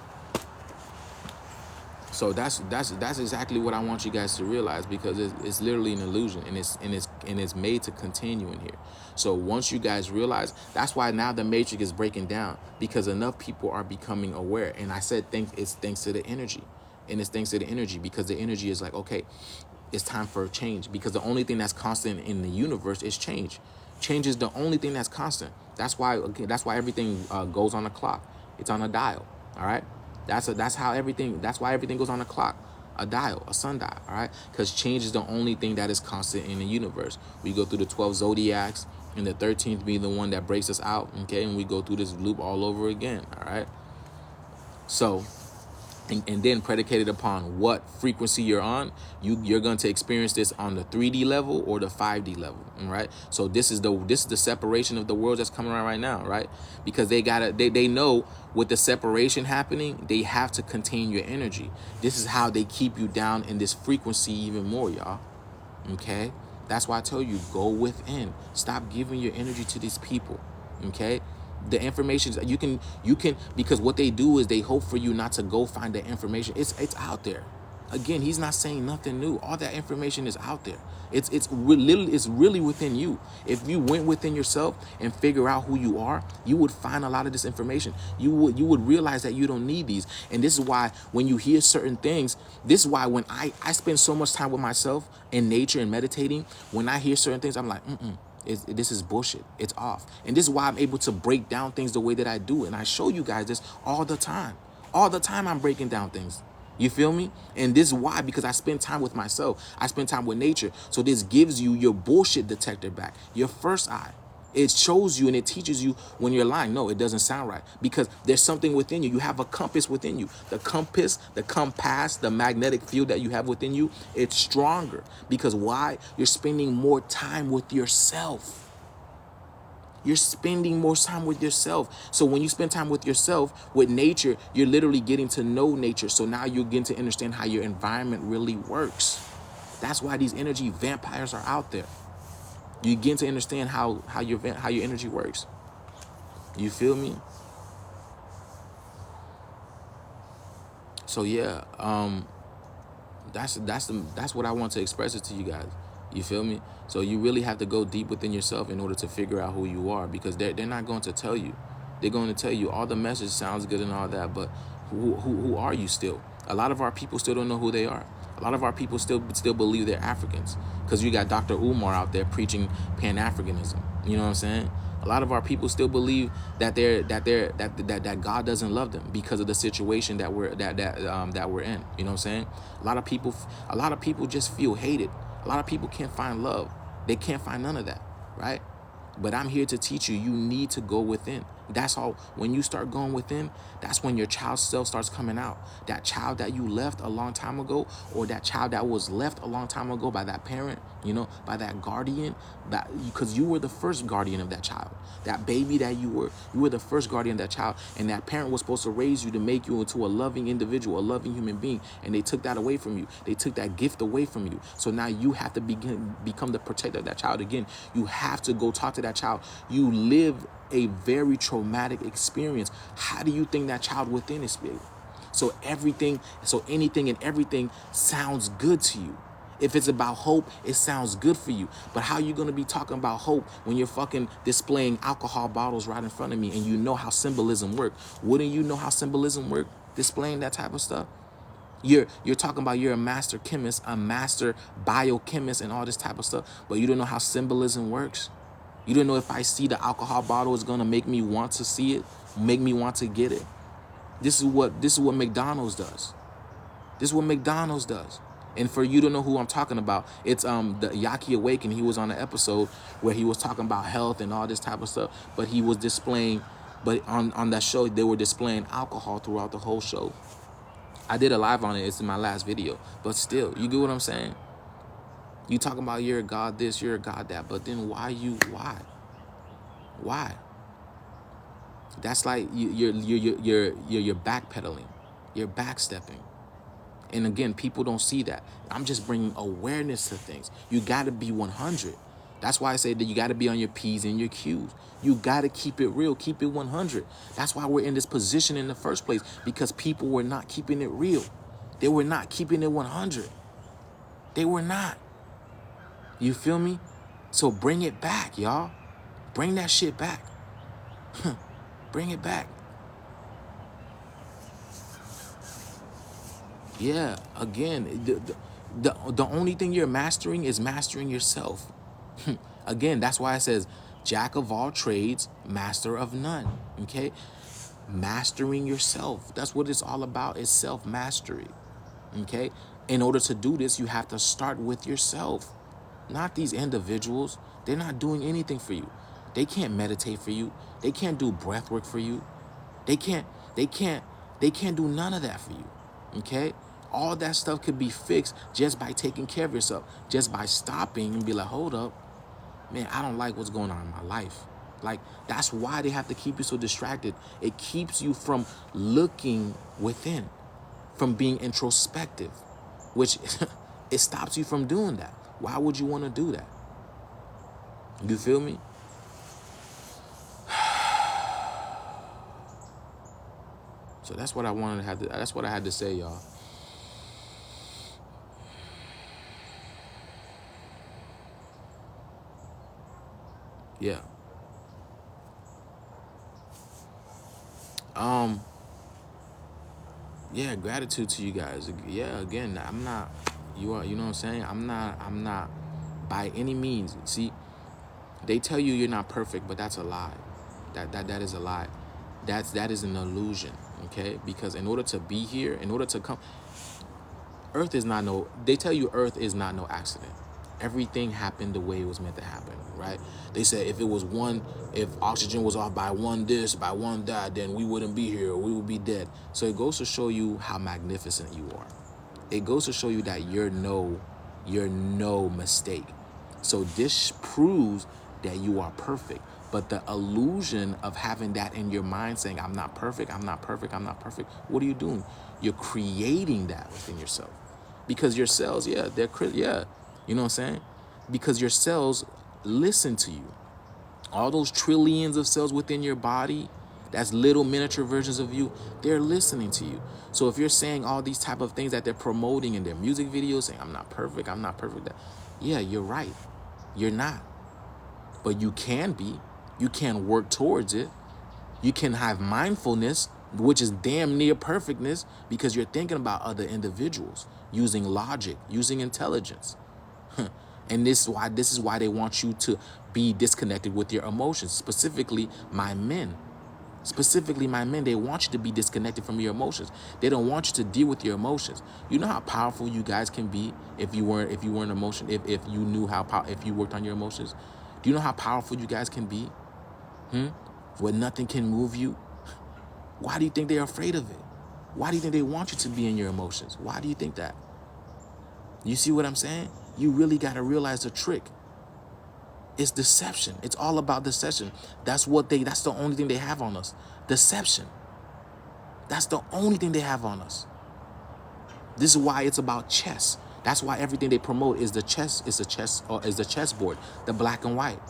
So that's exactly what I want you guys to realize, because it's literally an illusion, and it's made to continue in here. So once you guys realize, that's why now the matrix is breaking down, because enough people are becoming aware. And I said it's thanks to the energy, and it's thanks to the energy, because the energy is like, okay, it's time for a change, because the only thing that's constant in the universe is change. Change is the only thing that's constant. That's why everything goes on a clock. It's on a dial. All right. That's why everything goes on a clock, a dial, a sundial, all right? Because change is the only thing that is constant in the universe. We go through the 12 zodiacs, and the 13th being the one that breaks us out, okay? And we go through this loop all over again, all right? So, and then predicated upon what frequency you're on, you're going to experience this on the 3D level or the 5D level, all right? So this is the separation of the worlds that's coming around right now, right? Because they know with the separation happening, they have to contain your energy. This is how they keep you down in this frequency even more, y'all. Okay? That's why I tell you, go within. Stop giving your energy to these people. Okay? The information you can, because what they do is they hope for you not to go find the information. It's out there. Again, he's not saying nothing new. All that information is out there. It's really within you. If you went within yourself and figure out who you are, you would find a lot of this information. You would realize that you don't need these. And this is why when you hear certain things, this is why when I spend so much time with myself in nature and meditating, when I hear certain things, I'm like, this is bullshit. It's off. And this is why I'm able to break down things the way that I do. And I show you guys this all the time. All the time I'm breaking down things. You feel me? And this is why, because I spend time with myself. I spend time with nature. So this gives you your bullshit detector back. Your first eye. It shows you and it teaches you when you're lying. No, it doesn't sound right, because there's something within you. You have a compass within you. The compass, the magnetic field that you have within you, it's stronger. Because why? You're spending more time with yourself. You're spending more time with yourself. So when you spend time with yourself, with nature, you're literally getting to know nature. So now you're getting to understand how your environment really works. That's why these energy vampires are out there. You begin to understand how your energy works. You feel me? So yeah, that's what I want to express it to you guys. You feel me? So you really have to go deep within yourself in order to figure out who you are, because they're not going to tell you. They're going to tell you all the message sounds good and all that, but who are you still? A lot of our people still don't know who they are. A lot of our people still believe they're Africans, because you got Dr. Umar out there preaching Pan-Africanism. You know what I'm saying? A lot of our people still believe that that God doesn't love them because of the situation that we're in. You know what I'm saying? A lot of people just feel hated. A lot of people can't find love. They can't find none of that, right? But I'm here to teach you, you need to go within. That's all. When you start going within, that's when your child self starts coming out. That child that you left a long time ago, or that child that was left a long time ago by that parent, by that guardian, because you were the first guardian of that child. That baby that you were the first guardian of that child. And that parent was supposed to raise you to make you into a loving individual, a loving human being. And they took that away from you. They took that gift away from you. So now you have to become the protector of that child again. You have to go talk to that child. You live a very traumatic experience. How do you think that child within is feeling? So anything and everything sounds good to you. If it's about hope, it sounds good for you. But how are you going to be talking about hope when you're fucking displaying alcohol bottles right in front of me and you know how symbolism works? Wouldn't you know how symbolism works, displaying that type of stuff? You're talking about you're a master chemist, a master biochemist and all this type of stuff, but you don't know how symbolism works? You didn't know if I see the alcohol bottle, it's gonna make me want to see it, make me want to get it. This is what McDonald's does. This is what McDonald's does. And for you to know who I'm talking about, it's the Yahki Awaken. He was on an episode where he was talking about health and all this type of stuff, but he was displaying, but on that show, they were displaying alcohol throughout the whole show. I did a live on it. It's in my last video. But still, you get what I'm saying? You talking about you're a God this, you're a God that, but then why? Why? That's like you're backpedaling. You're backstepping. And again, people don't see that. I'm just bringing awareness to things. You got to be 100. That's why I say that you got to be on your P's and your Q's. You got to keep it real, keep it 100. That's why we're in this position in the first place, because people were not keeping it real. They were not keeping it 100. They were not. You feel me? So bring it back, y'all. Bring that shit back. Bring it back. Yeah, again, the only thing you're mastering is mastering yourself. Again, that's why it says, jack of all trades, master of none. Okay? Mastering yourself. That's what it's all about, is self-mastery. Okay? In order to do this, you have to start with yourself. Not these individuals. They're not doing anything for you. They can't meditate for you. They can't do breath work for you. They can't do none of that for you. Okay? All that stuff could be fixed just by taking care of yourself. Just by stopping and be like, hold up. Man, I don't like what's going on in my life. Like, that's why they have to keep you so distracted. It keeps you from looking within, from being introspective, which it stops you from doing that. Why would you want to do that? You feel me? So that's what I wanted to have to, that's what I had to say, y'all. Yeah. Yeah, gratitude to you guys. Yeah, again, I'm not, you know what I'm saying? I'm not by any means. See, they tell you you're not perfect, but that's a lie. That is a lie. That is an illusion, okay? Because in order to be here, in order to come, Earth is not no, they tell you Earth is not no accident. Everything happened the way it was meant to happen, right? They said if oxygen was off by one this, by one that, then we wouldn't be here, we would be dead. So it goes to show you how magnificent you are. It goes to show you that you're no mistake. So this proves that you are perfect. But the illusion of having that in your mind, saying, I'm not perfect, I'm not perfect, I'm not perfect, what are you doing? You're creating that within yourself. Because your cells, you know what I'm saying? Because your cells listen to you. All those trillions of cells within your body, that's little miniature versions of you, they're listening to you. So if you're saying all these type of things that they're promoting in their music videos, saying, I'm not perfect, that, yeah, you're right. You're not. But you can be. You can work towards it. You can have mindfulness, which is damn near perfectness, because you're thinking about other individuals, using logic, using intelligence. And this is why they want you to be disconnected with your emotions, specifically my men. They want you to be disconnected from your emotions. They don't want you to deal with your emotions. You know how powerful you guys can be if you weren't emotion, if you knew if you worked on your emotions. Do you know how powerful you guys can be? Where nothing can move you? Why do you think they're afraid of it? Why do you think they want you to be in your emotions? Why do you think that? You see what I'm saying? You really got to realize the trick. It's deception. It's all about deception. That's the only thing they have on us. Deception. That's the only thing they have on us. This is why it's about chess. That's why everything they promote is the chessboard, the black and white.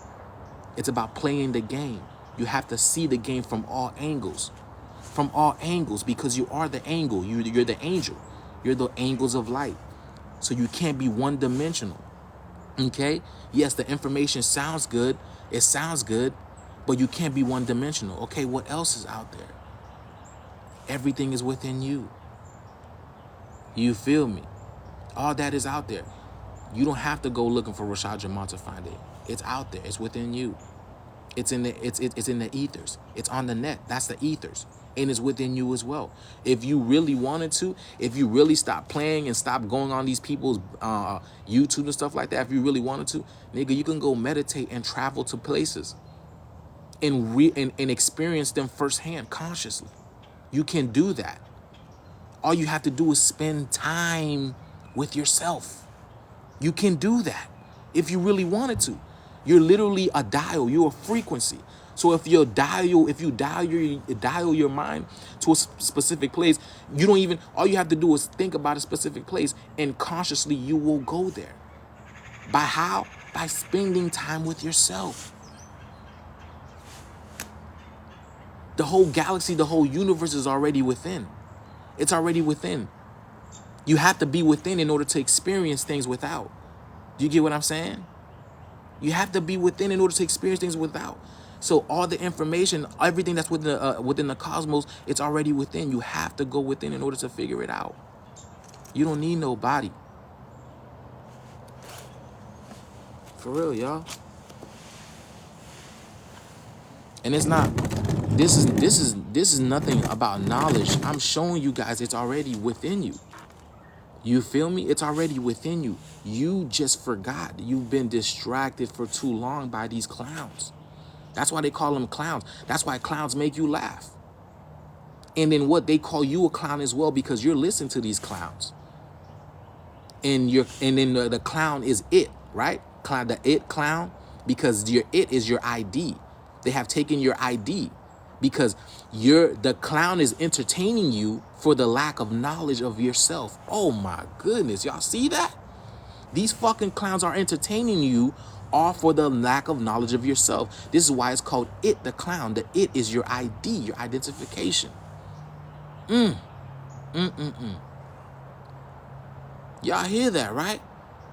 It's about playing the game. You have to see the game from all angles. From all angles, because you are the angle. You're the angel. You're the angles of light. So you can't be one-dimensional. Okay? Yes, the information sounds good. It sounds good, but you can't be one-dimensional. Okay, what else is out there? Everything is within you. You feel me? All that is out there. You don't have to go looking for Rashad Jamal to find it. It's out there. It's within you. It's in the it's in the ethers. It's on the net. That's the ethers. And it's within you as well. If you really wanted to, if you really stop playing and stop going on these people's YouTube and stuff like that, if you really wanted to, nigga, you can go meditate and travel to places and and experience them firsthand consciously. You can do that. All you have to do is spend time with yourself. You can do that if you really wanted to. You're literally a dial. You're a frequency. So if you dial your mind to a specific place, you don't even, all you have to do is think about a specific place, and consciously you will go there. By how? By spending time with yourself. The whole galaxy, the whole universe is already within. It's already within. You have to be within in order to experience things without. Do you get what I'm saying? You have to be within in order to experience things without. So all the information, everything that's within the cosmos, it's already within. You have to go within in order to figure it out. You don't need nobody. For real, y'all. And it's not, this is nothing about knowledge. I'm showing you guys it's already within you. You feel me? It's already within you. You just forgot. You've been distracted for too long by these clowns. That's why they call them clowns. That's why clowns make you laugh. And then what, they call you a clown as well because you're listening to these clowns. And then the clown is it, right? The it clown, because your it is your ID. They have taken your ID because the clown is entertaining you for the lack of knowledge of yourself. Oh my goodness, y'all see that? These fucking clowns are entertaining you all for the lack of knowledge of yourself. This is why it's called it, the clown. The it is your ID, your identification. Y'all hear that, right?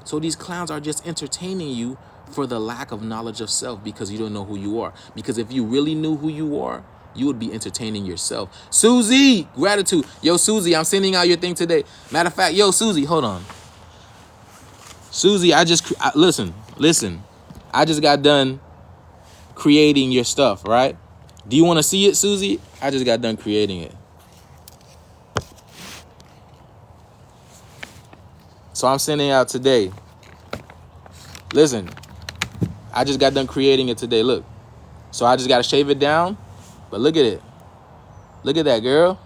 So these clowns are just entertaining you for the lack of knowledge of self because you don't know who you are. Because if you really knew who you are, you would be entertaining yourself. Susie, gratitude. Yo, Susie, I'm sending out your thing today. Matter of fact, yo, Susie, hold on. Susie, listen. I just got done creating your stuff, right? Do you want to see it, Susie? I just got done creating it. So I'm sending out today. Listen, I just got done creating it today. Look. So I just got to shave it down. But look at it. Look at that, girl.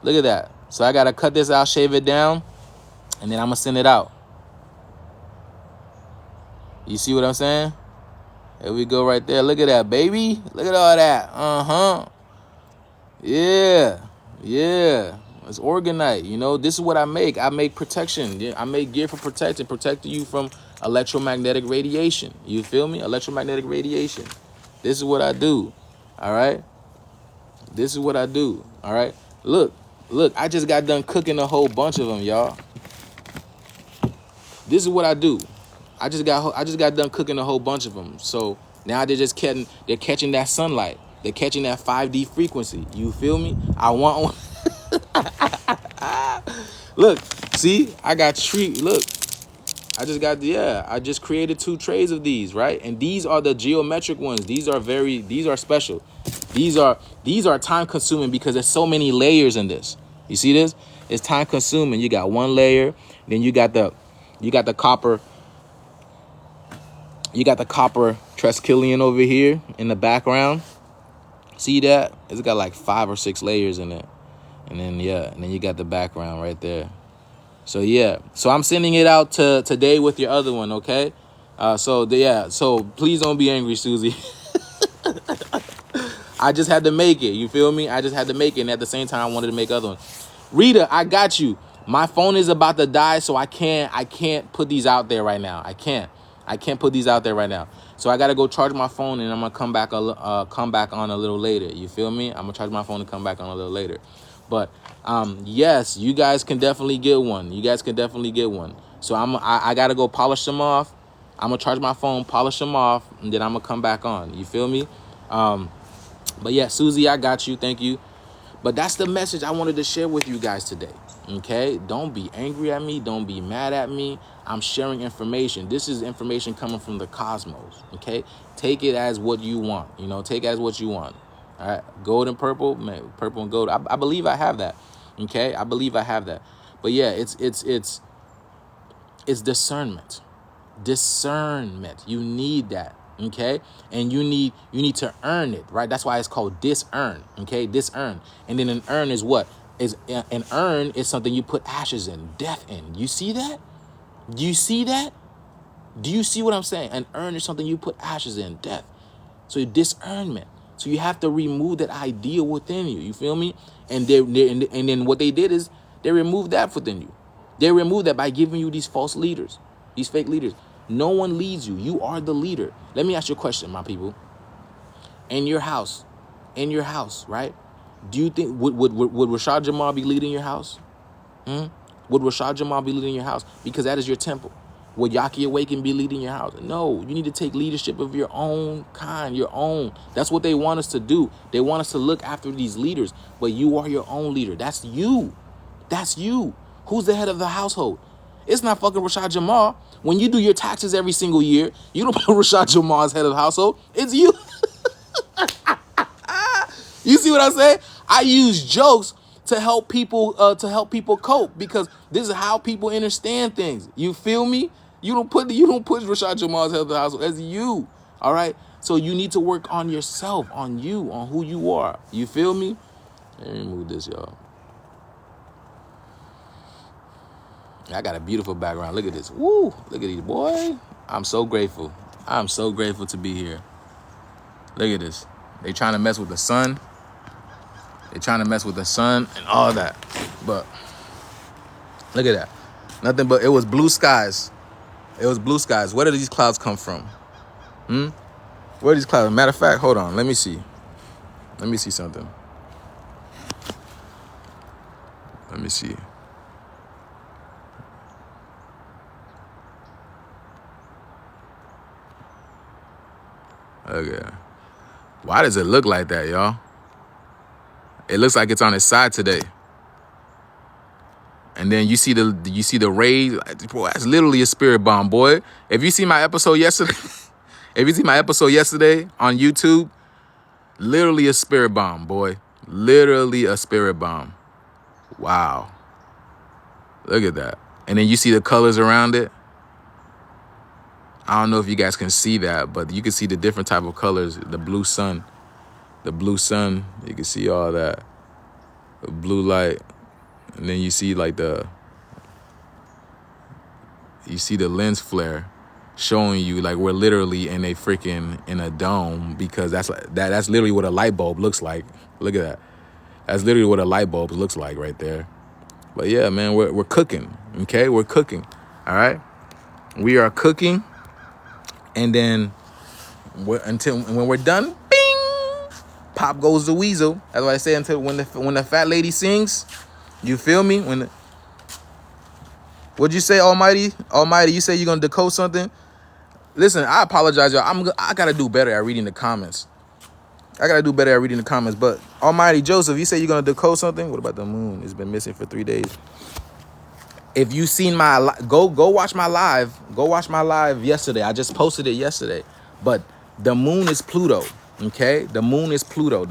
Look at that. So I got to cut this out, shave it down, and then I'm going to send it out. You see what I'm saying? There we go right there. Look at that, baby. Look at all that. Uh-huh. Yeah. It's organite. You know, this is what I make. I make protection. I make gear for protecting you from electromagnetic radiation. You feel me? Electromagnetic radiation. This is what I do. All right? This is what I do. All right? Look, I just got done cooking a whole bunch of them, y'all. This is what I do. I just got done cooking a whole bunch of them. So now they're catching that sunlight. They're catching that 5D frequency. You feel me? I want one. Look, see, I got treat. Look, I just created 2 trays of these, right? And these are the geometric ones. These are special. These are time consuming because there's so many layers in this. You see this? It's time consuming. You got one layer, then you got the copper. You got the copper Triskelion over here in the background. See that? It's got like 5 or 6 layers in it. And then you got the background right there. So yeah. So I'm sending it out today with your other one, okay? So please don't be angry, Susie. I just had to make it. You feel me? I just had to make it, and at the same time I wanted to make other ones. Rita, I got you. My phone is about to die, so I can't put these out there right now. I can't put these out there right now. So I gotta go charge my phone, and I'm gonna come back on a little later. You feel me? I'm gonna charge my phone and come back on a little later. But yes, you guys can definitely get one. So I gotta go polish them off. I'm gonna charge my phone, polish them off, and then I'm gonna come back on. You feel me? But yeah, Susie, I got you. Thank you. But that's the message I wanted to share with you guys today. Okay, don't be angry at me. Don't be mad at me. I'm sharing information. This is information coming from the cosmos. Okay, take it as what you want. You know, take it as what you want. All right, gold and purple, man, purple and gold. I believe I have that. Okay, I believe I have that. But yeah, it's discernment. Discernment. You need that. Okay, and you need to earn it, right? That's why it's called disearn. Okay, disearn. And then an earn is what? Is an urn is something you put ashes in, death in. You see that? Do you see that? Do you see what I'm saying? An urn is something you put ashes in, death. So discernment. So you have to remove that idea within you. You feel me? And and then what they did is they removed that within you. They removed that by giving you these false leaders, these fake leaders. No one leads you. You are the leader. Let me ask you a question, my people. In your house, right? Do you think would Rashad Jamal be leading your house? Would Rashad Jamal be leading your house? Because that is your temple. Would Yahki Awaken be leading your house? No, you need to take leadership of your own kind, your own. That's what they want us to do. They want us to look after these leaders, but you are your own leader. That's you. That's you. Who's the head of the household? It's not fucking Rashad Jamal. When you do your taxes every single year, you don't put Rashad Jamal as head of the household. It's you. You see what I'm saying? I use jokes to help people cope, because this is how people understand things. You feel me? You don't put Rashad Jamal as head of the household. As you. All right? So you need to work on yourself, on you, on who you are. You feel me? Let me move this, y'all. I got a beautiful background. Look at this. Woo! Look at these, boy. I'm so grateful. I'm so grateful to be here. Look at this. They trying to mess with the sun. They're trying to mess with the sun and all that. But look at that. Nothing but, it was blue skies. It was blue skies. Where did these clouds come from? Where are these clouds? Matter of fact, hold on. Let me see. Let me see something. Let me see. Okay. Why does it look like that, y'all? It looks like it's on its side today. And then you see the rays. Bro, that's literally a spirit bomb, boy. If you see my episode yesterday, on YouTube, literally a spirit bomb, boy. Literally a spirit bomb. Wow. Look at that. And then you see the colors around it. I don't know if you guys can see that, but you can see the different type of colors. The blue sun. The blue sun, you can see all that. The blue light. And then you see like the lens flare showing you like we're literally in a dome, because that's literally what a light bulb looks like. Look at that. That's literally what a light bulb looks like right there. But yeah, man, we're cooking. Okay, we're cooking. All right, we are cooking, and then when we're done, bing, pop goes the weasel. That's what I say. Until when the fat lady sings, you feel me? What'd you say, Almighty? Almighty, you say you're gonna decode something? Listen, I apologize, y'all. I gotta do better at reading the comments. But Almighty Joseph, you say you're gonna decode something? What about the moon? It's been missing for 3 days. If you seen my go watch my live. Go watch my live yesterday. I just posted it yesterday. But the moon is Pluto. Okay? The moon is Pluto.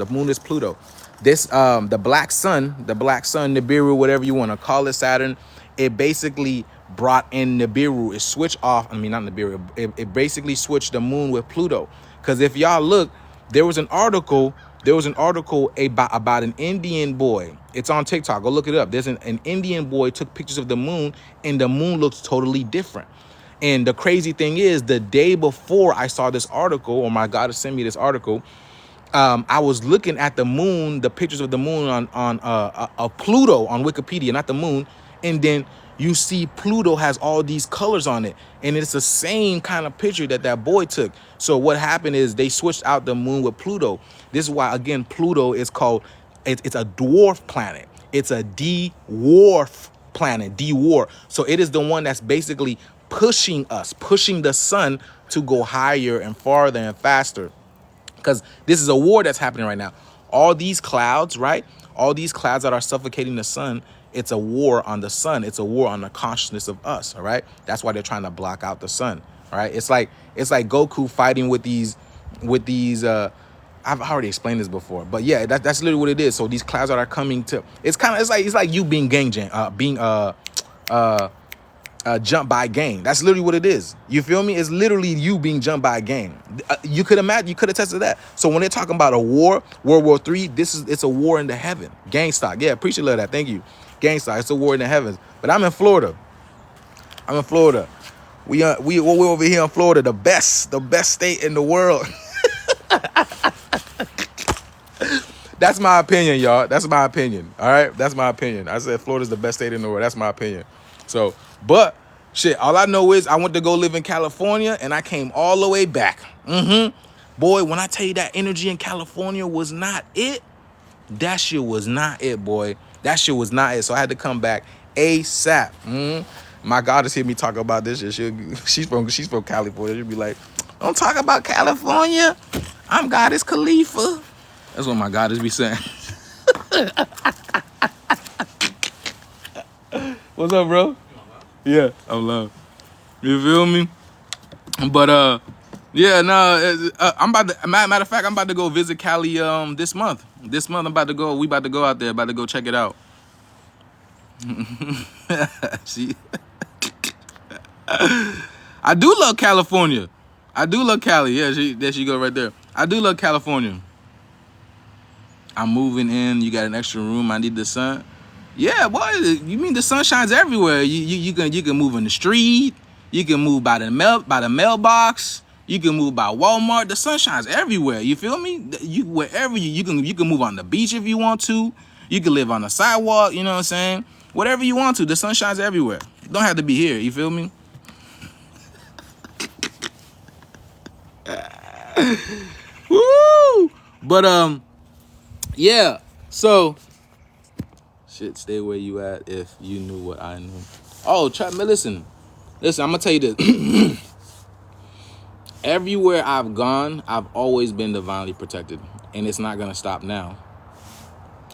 This the black sun, Nibiru, whatever you want to call it, Saturn, it basically brought in Nibiru. It switched off. I mean, not Nibiru. It basically switched the moon with Pluto. Because if y'all look, there was an article about an Indian boy. It's on TikTok. Go look it up. There's an Indian boy took pictures of the moon, and the moon looks totally different. And the crazy thing is, the day before I saw this article, or my God sent me this article, I was looking at the moon, the pictures of the moon on Pluto on Wikipedia, not the moon. And then you see Pluto has all these colors on it. And it's the same kind of picture that boy took. So what happened is they switched out the moon with Pluto. This is why, again, Pluto is called, it's a dwarf planet. It's a dwarf planet, dwarf. So it is the one that's basically pushing the sun to go higher and farther and faster. Because this is a war that's happening right now. All these clouds, right? All these clouds that are suffocating the sun It's a war on the sun. It's a war on the consciousness of us. All right. That's why they're trying to block out the sun. All right. It's like Goku fighting with these. I've already explained this before, but yeah, that's literally what it is. So these clouds that are coming to, it's like you being jumped by a gang. That's literally what it is. You feel me? It's literally you being jumped by a gang. You could imagine, you could attest to that. So when they're talking about a war, World War III, it's a war in the heaven. Gang stock. Yeah, appreciate that. Thank you. Gang stock. It's a war in the heavens. But I'm in Florida. We're over here in Florida, the best state in the world. That's my opinion, y'all. That's my opinion. All right. That's my opinion. I said Florida's the best state in the world. That's my opinion. So, but shit, all I know is I went to go live in California and I came all the way back. Boy, when I tell you that energy in California was not it, that shit was not it, boy. That shit was not it. So I had to come back ASAP. My goddess hear me talk about this shit. She's from California. She'll be like, don't talk about California. I'm Goddess Khalifa. That's what my goddess be saying. What's up, bro? Yeah, I'm love. You feel me? But yeah, no, I'm about to. Matter of fact, I'm about to go visit Cali this month. This month I'm about to go. We about to go out there. About to go check it out. See, I do love California. I do love Cali. Yeah, there she go right there. I do love California. I'm moving in. You got an extra room. I need the sun. Yeah, boy. You mean the sun shines everywhere? You can move in the street. You can move by the mailbox. You can move by Walmart. The sun shines everywhere. You feel me? Wherever you can move on the beach if you want to. You can live on the sidewalk. You know what I'm saying? Whatever you want to. The sun shines everywhere. Don't have to be here. You feel me? Woo! But yeah. So shit, stay where you at if you knew what I knew. Oh, listen, I'm gonna tell you this. Everywhere I've gone, I've always been divinely protected, and it's not gonna stop now.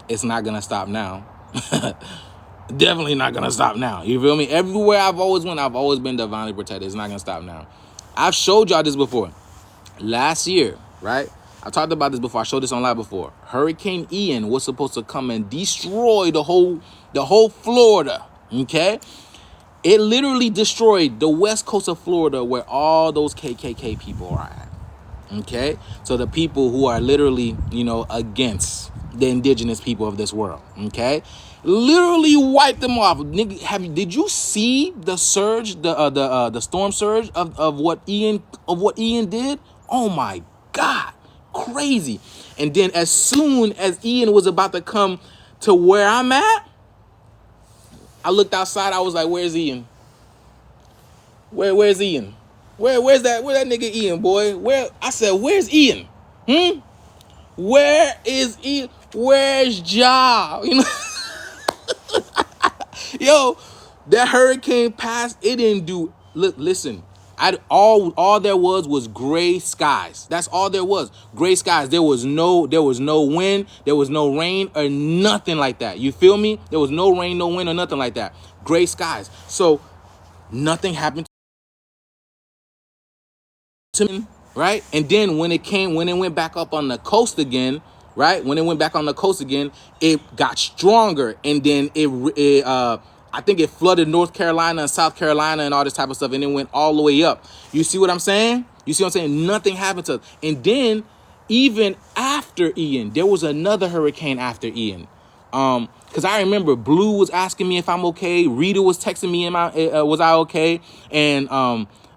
It's not gonna stop now. Definitely not gonna stop now. You feel me? Everywhere I've always went, I've always been divinely protected. It's not gonna stop now. I've showed y'all this before. Last year, right? I talked about this before. I showed this on live before. Hurricane Ian was supposed to come and destroy the whole Florida. Okay? It literally destroyed the west coast of Florida where all those KKK people are at. Okay? So the people who are literally, against the indigenous people of this world. Okay? Literally wiped them off. Nigga, did you see the surge, the storm surge of what Ian did? Oh my God. Crazy. And then as soon as Ian was about to come to where I'm at, I looked outside. I was like, where's Ian? Where's Ian? Where's that nigga Ian, boy? I said, where's Ian? Where is Ian? Where's Ja? Yo, that hurricane passed. It didn't do. Look, listen. All there was gray skies. That's all there was. Gray skies. There was no wind. There was no rain or nothing like that. You feel me? There was no rain, no wind or nothing like that. Gray skies. So nothing happened to me, right? And then when it went back up on the coast again, right? When it went back on the coast again, it got stronger, and then I think it flooded North Carolina and South Carolina and all this type of stuff, and it went all the way up. You see what I'm saying? Nothing happened to us. And then even after Ian, there was another hurricane after Ian. Because I remember Blue was asking me if I'm okay. Rita was texting me, was I okay? And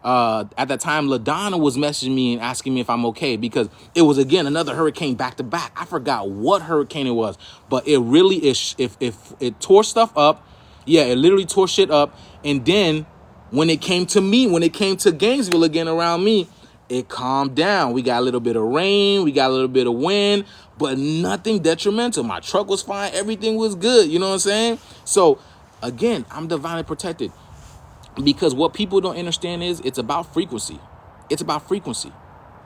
at that time, LaDonna was messaging me and asking me if I'm okay, because it was, again, another hurricane back to back. I forgot what hurricane it was, but it really is. If it tore stuff up. Yeah, it literally tore shit up. And then when it came to Gainesville again around me, it calmed down. We got a little bit of rain. We got a little bit of wind, but nothing detrimental. My truck was fine. Everything was good. You know what I'm saying? So, again, I'm divinely protected, because what people don't understand is it's about frequency. It's about frequency.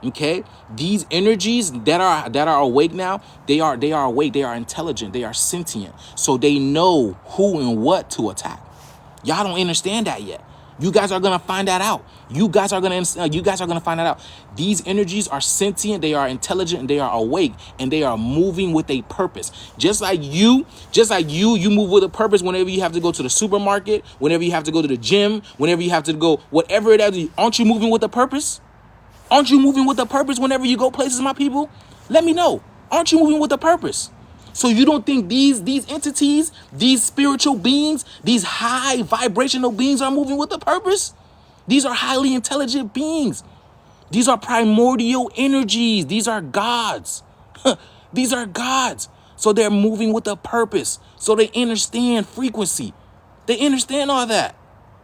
Okay, these energies that are awake now, they are awake, they are intelligent, they are sentient, so they know who and what to attack. Y'all don't understand that yet. You guys are gonna find that out. You guys are gonna find that out. These energies are sentient, they are intelligent, and they are awake, and they are moving with a purpose. Just like you move with a purpose whenever you have to go to the supermarket, whenever you have to go to the gym, whenever you have to go, whatever it is. Aren't you moving with a purpose? Aren't you moving with a purpose whenever you go places, my people? Let me know. Aren't you moving with a purpose? So you don't think these entities, these spiritual beings, these high vibrational beings are moving with a purpose? These are highly intelligent beings. These are primordial energies. These are gods. These are gods. So they're moving with a purpose. So they understand frequency. They understand all that.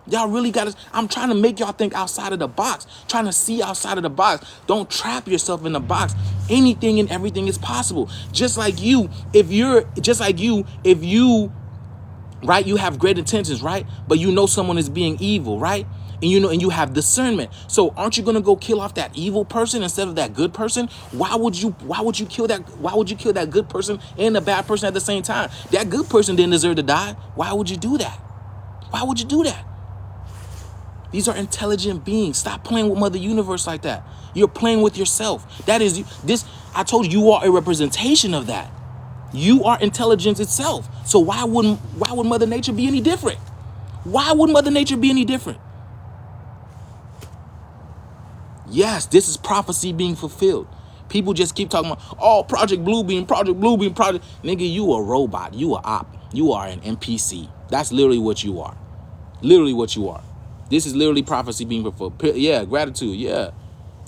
Y'all really got to, I'm trying to make y'all think outside of the box, trying to see outside of the box. Don't trap yourself in the box. Anything and everything is possible. Just like you, if you, right, you have great intentions, right? But you know someone is being evil, right? And you have discernment. So aren't you going to go kill off that evil person instead of that good person? Why would you kill that good person and the bad person at the same time? That good person didn't deserve to die. Why would you do that? Why would you do that? These are intelligent beings. Stop playing with Mother Universe like that. You're playing with yourself. That is this. I told you, you are a representation of that. You are intelligence itself. So why would Mother Nature be any different? Why would Mother Nature be any different? Yes, this is prophecy being fulfilled. People just keep talking about, oh, Project Bluebeam, Project Bluebeam, Project. Nigga, you a robot. You a op. You are an NPC. That's literally what you are. Literally what you are. This is literally prophecy being fulfilled. Yeah, gratitude. Yeah.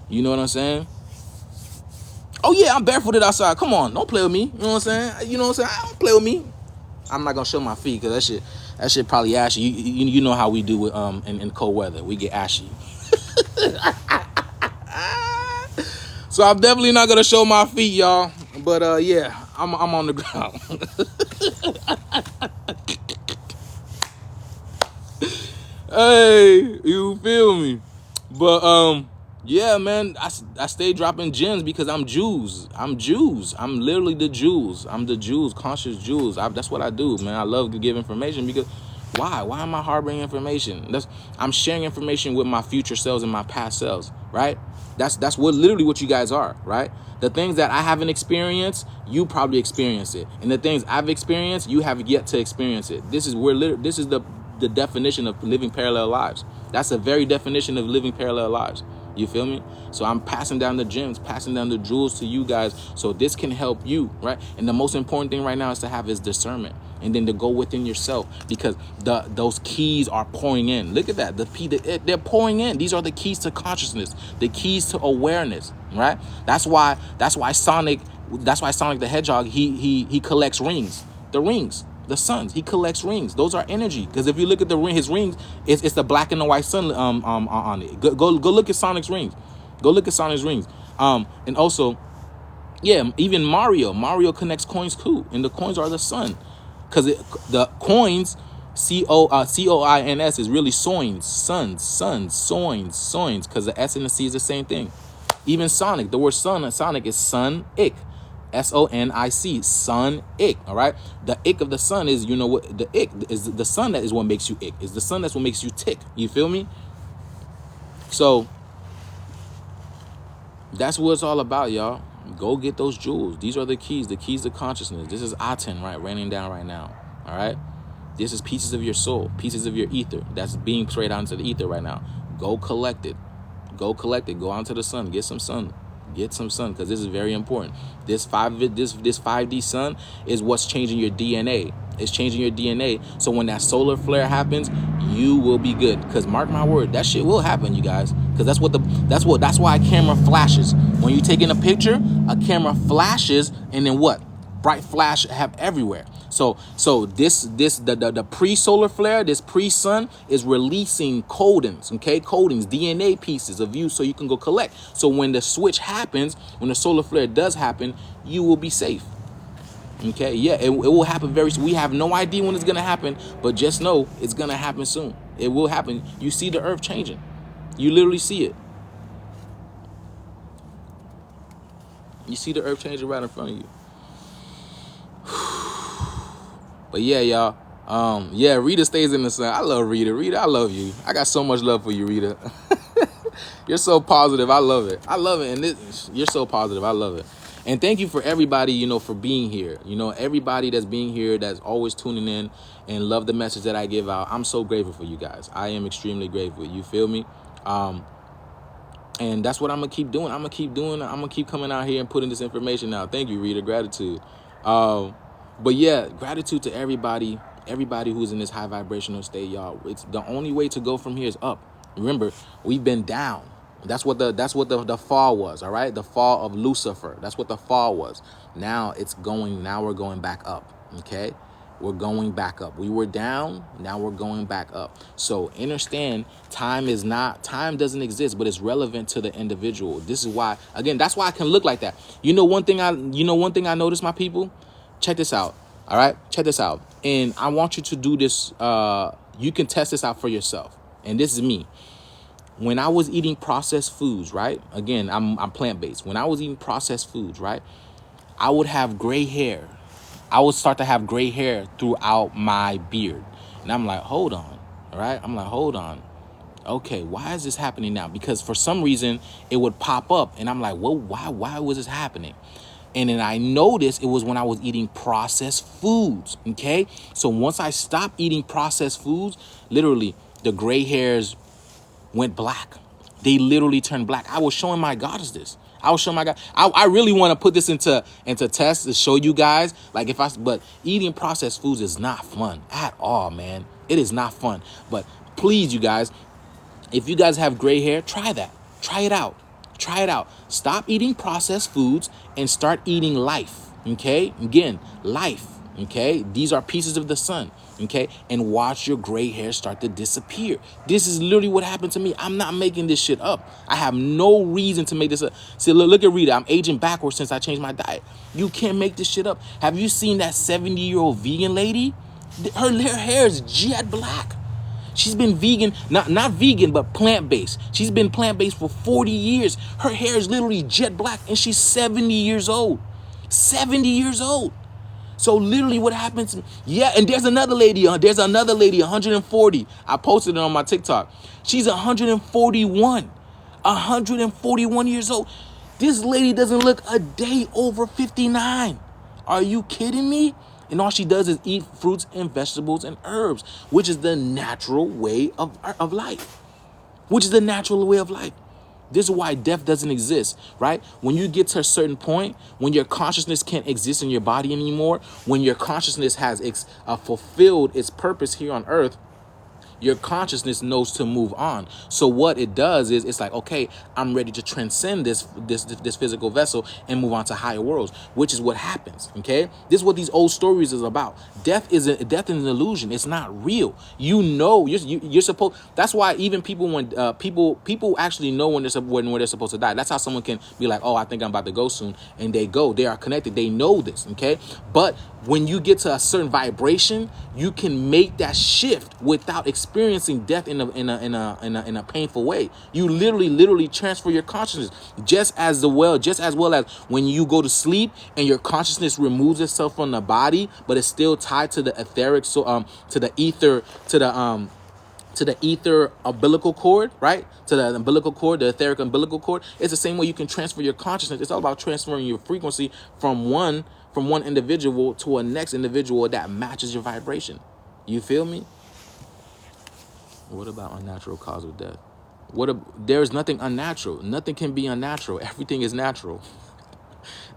You know what I'm saying? Oh, yeah, I'm barefooted outside. Come on. Don't play with me. You know what I'm saying? Don't play with me. I'm not going to show my feet because that shit probably ashy. You know how we do with in cold weather. We get ashy. So I'm definitely not going to show my feet, y'all. But, yeah, I'm on the ground. Hey, you feel me? But yeah, man, I stay dropping gems because I'm Jews. I'm literally the Jews. I'm the Jews, conscious Jews. That's what I do, man. I love to give information because why am I harboring information? I'm sharing information with my future selves and my past selves, right? That's literally what you guys are, right? The things that I haven't experienced, you probably experience it, and the things I've experienced, you have yet to experience it. This is the definition of living parallel lives. That's the very definition of living parallel lives. You feel me? So I'm passing down the gems, passing down the jewels to you guys, so this can help you, right? And the most important thing right now is to have is discernment, and then to go within yourself, because those keys are pouring in. Look at that. They're pouring in. These are the keys to consciousness, the keys to awareness, right? That's why Sonic the Hedgehog, he collects rings. The suns, he collects rings. Those are energy. Because if you look at his rings, it's the black and the white sun on it. Go look at Sonic's rings. Go look at Sonic's rings. And also, yeah, even Mario connects coins too, and the coins are the sun. Because the coins, COINS, is really soins, soins, because the S and the C is the same thing. Even Sonic, the word Sonic is sun-ic. SONIC, sun-ic, all right? The ick of the sun is, you know what, the ick is the sun that is what makes you ick. It's the sun that's what makes you tick. You feel me? So that's what it's all about, y'all. Go get those jewels. These are the keys to consciousness. This is Aten, right, raining down right now, all right? This is pieces of your soul, pieces of your ether that's being sprayed onto the ether right now. Go collect it. Go onto the sun. Get some sun. Because this is very important. This 5D sun is what's changing your DNA. It's changing your DNA. So when that solar flare happens, you will be good. Because mark my word, that shit will happen, you guys. Because that's why a camera flashes. When you're taking a picture, a camera flashes, and then what? Bright flash have everywhere. So the pre-solar flare, this pre-sun is releasing codons, okay? Codings, DNA pieces of you, so you can go collect. So when the switch happens, when the solar flare does happen, you will be safe. Okay, yeah, it will happen very soon. We have no idea when it's gonna happen, but just know it's gonna happen soon. It will happen. You see the earth changing. You literally see it. You see the earth changing right in front of you. But yeah, y'all. Yeah, Rita stays in the sun. I love Rita. Rita, I love you. I got so much love for you, Rita. You're so positive. I love it. I love it. And you're so positive. I love it. And thank you for everybody, for being here. Everybody that's being here, that's always tuning in and love the message that I give out. I'm so grateful for you guys. I am extremely grateful. You feel me? And that's what I'm going to keep doing. I'm going to keep coming out here and putting this information out. Thank you, Rita. Gratitude. But yeah, gratitude to everybody who's in this high vibrational state, y'all. It's the only way to go from here is up. Remember, we've been down. That's what the fall was, all right? The fall of Lucifer. That's what the fall was. Now we're going back up, okay? We're going back up. We were down, now we're going back up. So understand, time doesn't exist, but it's relevant to the individual. This is why, again, that's why I can look like that. One thing I noticed, my people? Check this out, all right? Check this out. And I want you to do this. You can test this out for yourself. And this is me. When I was eating processed foods, right? Again, I'm plant-based. When I was eating processed foods, right? I would have gray hair. I would start to have gray hair throughout my beard. And I'm like, hold on, all right? I'm like, hold on. Okay, why is this happening now? Because for some reason, it would pop up. And I'm like, well, why was this happening? And then I noticed it was when I was eating processed foods, okay? So once I stopped eating processed foods, literally, the gray hairs went black. They literally turned black. I was showing my goddess this. I really want to put this into tests to show you guys. But eating processed foods is not fun at all, man. It is not fun. But please, you guys, if you guys have gray hair, try that. Try it out. Try it out. Stop eating processed foods and start eating life. Okay? Again, life. Okay? These are pieces of the sun. Okay? And watch your gray hair start to disappear. This is literally what happened to me. I'm not making this shit up. I have no reason to make this up. See, look at Rita. I'm aging backwards since I changed my diet. You can't make this shit up. Have you seen that 70-year-old vegan lady? Her hair is jet black. She's been vegan, not vegan, but plant-based. She's been plant-based for 40 years. Her hair is literally jet black, and she's 70 years old. 70 years old. So literally what happens, yeah, and there's another lady, 140. I posted it on my TikTok. She's 141. 141 years old. This lady doesn't look a day over 59. Are you kidding me? And all she does is eat fruits and vegetables and herbs, which is the natural way of life. Which is the natural way of life. This is why death doesn't exist, right? When you get to a certain point, when your consciousness can't exist in your body anymore, when your consciousness has fulfilled its purpose here on earth, your consciousness knows to move on. So what it does is it's like, okay, I'm ready to transcend this physical vessel and move on to higher worlds, which is what happens. Okay, this is what these old stories is about. Death is an illusion. It's not real. You're supposed. That's why even people when people actually know when they're supposed to die. That's how someone can be like, oh, I think I'm about to go soon, and they go. They are connected. They know this. Okay, but when you get to a certain vibration, you can make that shift without experiencing death in a painful way. You literally transfer your consciousness just as well as when you go to sleep and your consciousness removes itself from the body, but it's still tied to the etheric, to the ether umbilical cord, right? To the umbilical cord, the etheric umbilical cord. It's the same way you can transfer your consciousness. It's all about transferring your frequency from one individual to a next individual that matches your vibration. You feel me? What about unnatural cause of death? There is nothing unnatural. Nothing can be unnatural. Everything is natural.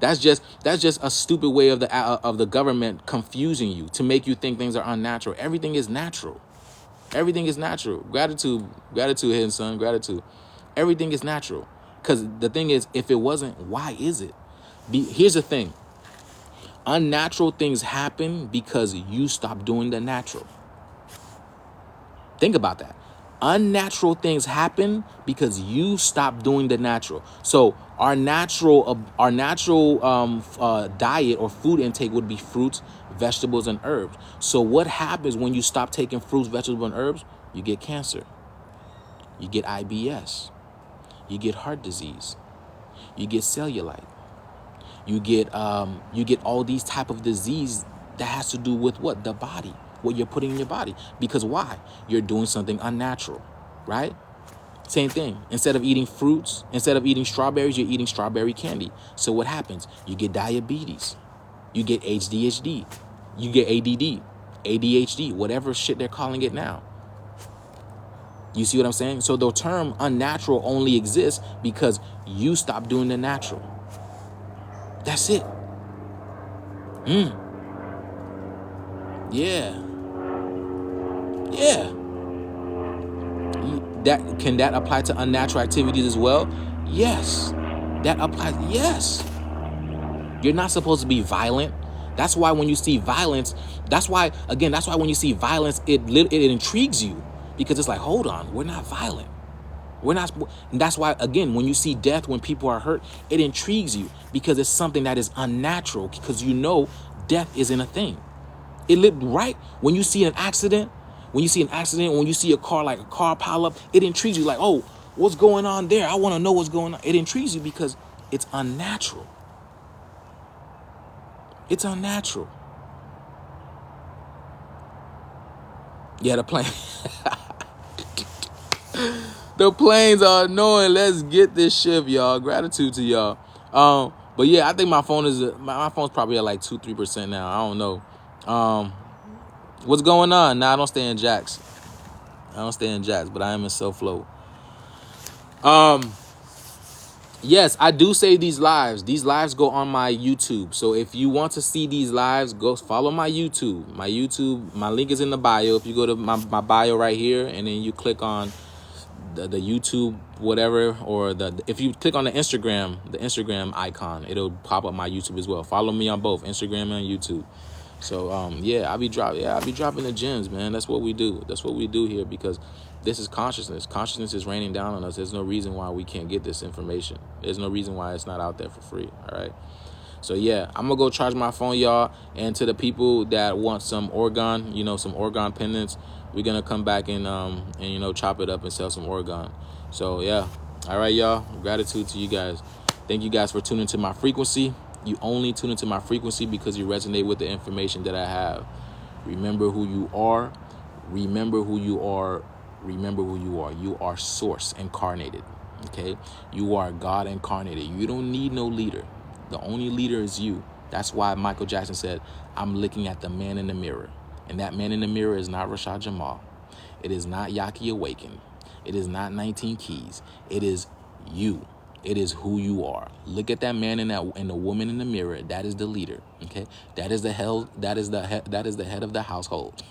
That's just a stupid way of the government confusing you to make you think things are unnatural. Everything is natural. Everything is natural. Gratitude, hidden son, gratitude. Everything is natural. Because the thing is, if it wasn't, why is it? Here's the thing. Unnatural things happen because you stop doing the natural. Think about that. Unnatural things happen because you stop doing the natural. So our natural diet or food intake would be fruits, vegetables, and herbs. So what happens when you stop taking fruits, vegetables, and herbs? You get cancer. You get IBS. You get heart disease. You get cellulite. You get all these type of disease that has to do with what? The body, what you're putting in your body. Because why? You're doing something unnatural, right? Same thing. Instead of eating fruits, instead of eating strawberries, you're eating strawberry candy. So what happens? You get diabetes. You get ADHD. You get ADD, ADHD, whatever shit they're calling it now. You see what I'm saying? So the term unnatural only exists because you stop doing the natural. That's it. Yeah. Yeah. Can that apply to unnatural activities as well? Yes. That applies. Yes. You're not supposed to be violent. That's why when you see violence, that's why when you see violence, it intrigues you, because it's like, hold on, we're not violent. We're not. And that's why, again, when you see death, when people are hurt, it intrigues you because it's something that is unnatural, because you know death isn't a thing. It lived right. When you see an accident, when you see a car, like a car pile up, it intrigues you, like, oh, what's going on there? I want to know what's going on. It intrigues you because it's unnatural. It's unnatural. Yeah, the plane. The planes are annoying. Let's get this shift, y'all. Gratitude to y'all. But yeah, I think my phone's probably at like 2-3% now. I don't know. What's going on? Nah, I don't stay in Jacks. But I am in self-flow. Yes, I do save these lives. These lives go on my YouTube. So if you want to see these lives, go follow my YouTube. My link is in the bio. If you go to my bio right here, and then you click on the YouTube, whatever, or if you click on the Instagram icon, it'll pop up my YouTube as well. Follow me on both Instagram and YouTube. So yeah, I'll be dropping the gems, man. That's what we do. That's what we do here, because this is consciousness. Consciousness is raining down on us. There's no reason why we can't get this information. There's no reason why it's not out there for free. All right. So yeah, I'm gonna go charge my phone, y'all. And to the people that want some organ, some organ pendants, we're gonna come back and chop it up and sell some organ. So yeah. All right, y'all. Gratitude to you guys. Thank you guys for tuning to my frequency. You only tune into my frequency because you resonate with the information that I have. Remember who you are. Remember who you are. Remember who you are. You are source incarnated. Okay? You are God incarnated. You don't need no leader. The only leader is you. That's why Michael Jackson said, I'm looking at the man in the mirror. And that man in the mirror is not Rashad Jamal. It is not Yahki Awakened. It is not 19 Keys. It is you. It is who you are. Look at that man and the woman in the mirror. That is the leader. Okay, that is the head of the household.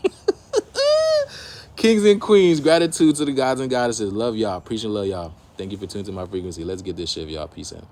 Kings and queens, gratitude to the gods and goddesses. Love y'all. Appreciate, love y'all. Thank you for tuning to my frequency. Let's get this shit, y'all. Peace in.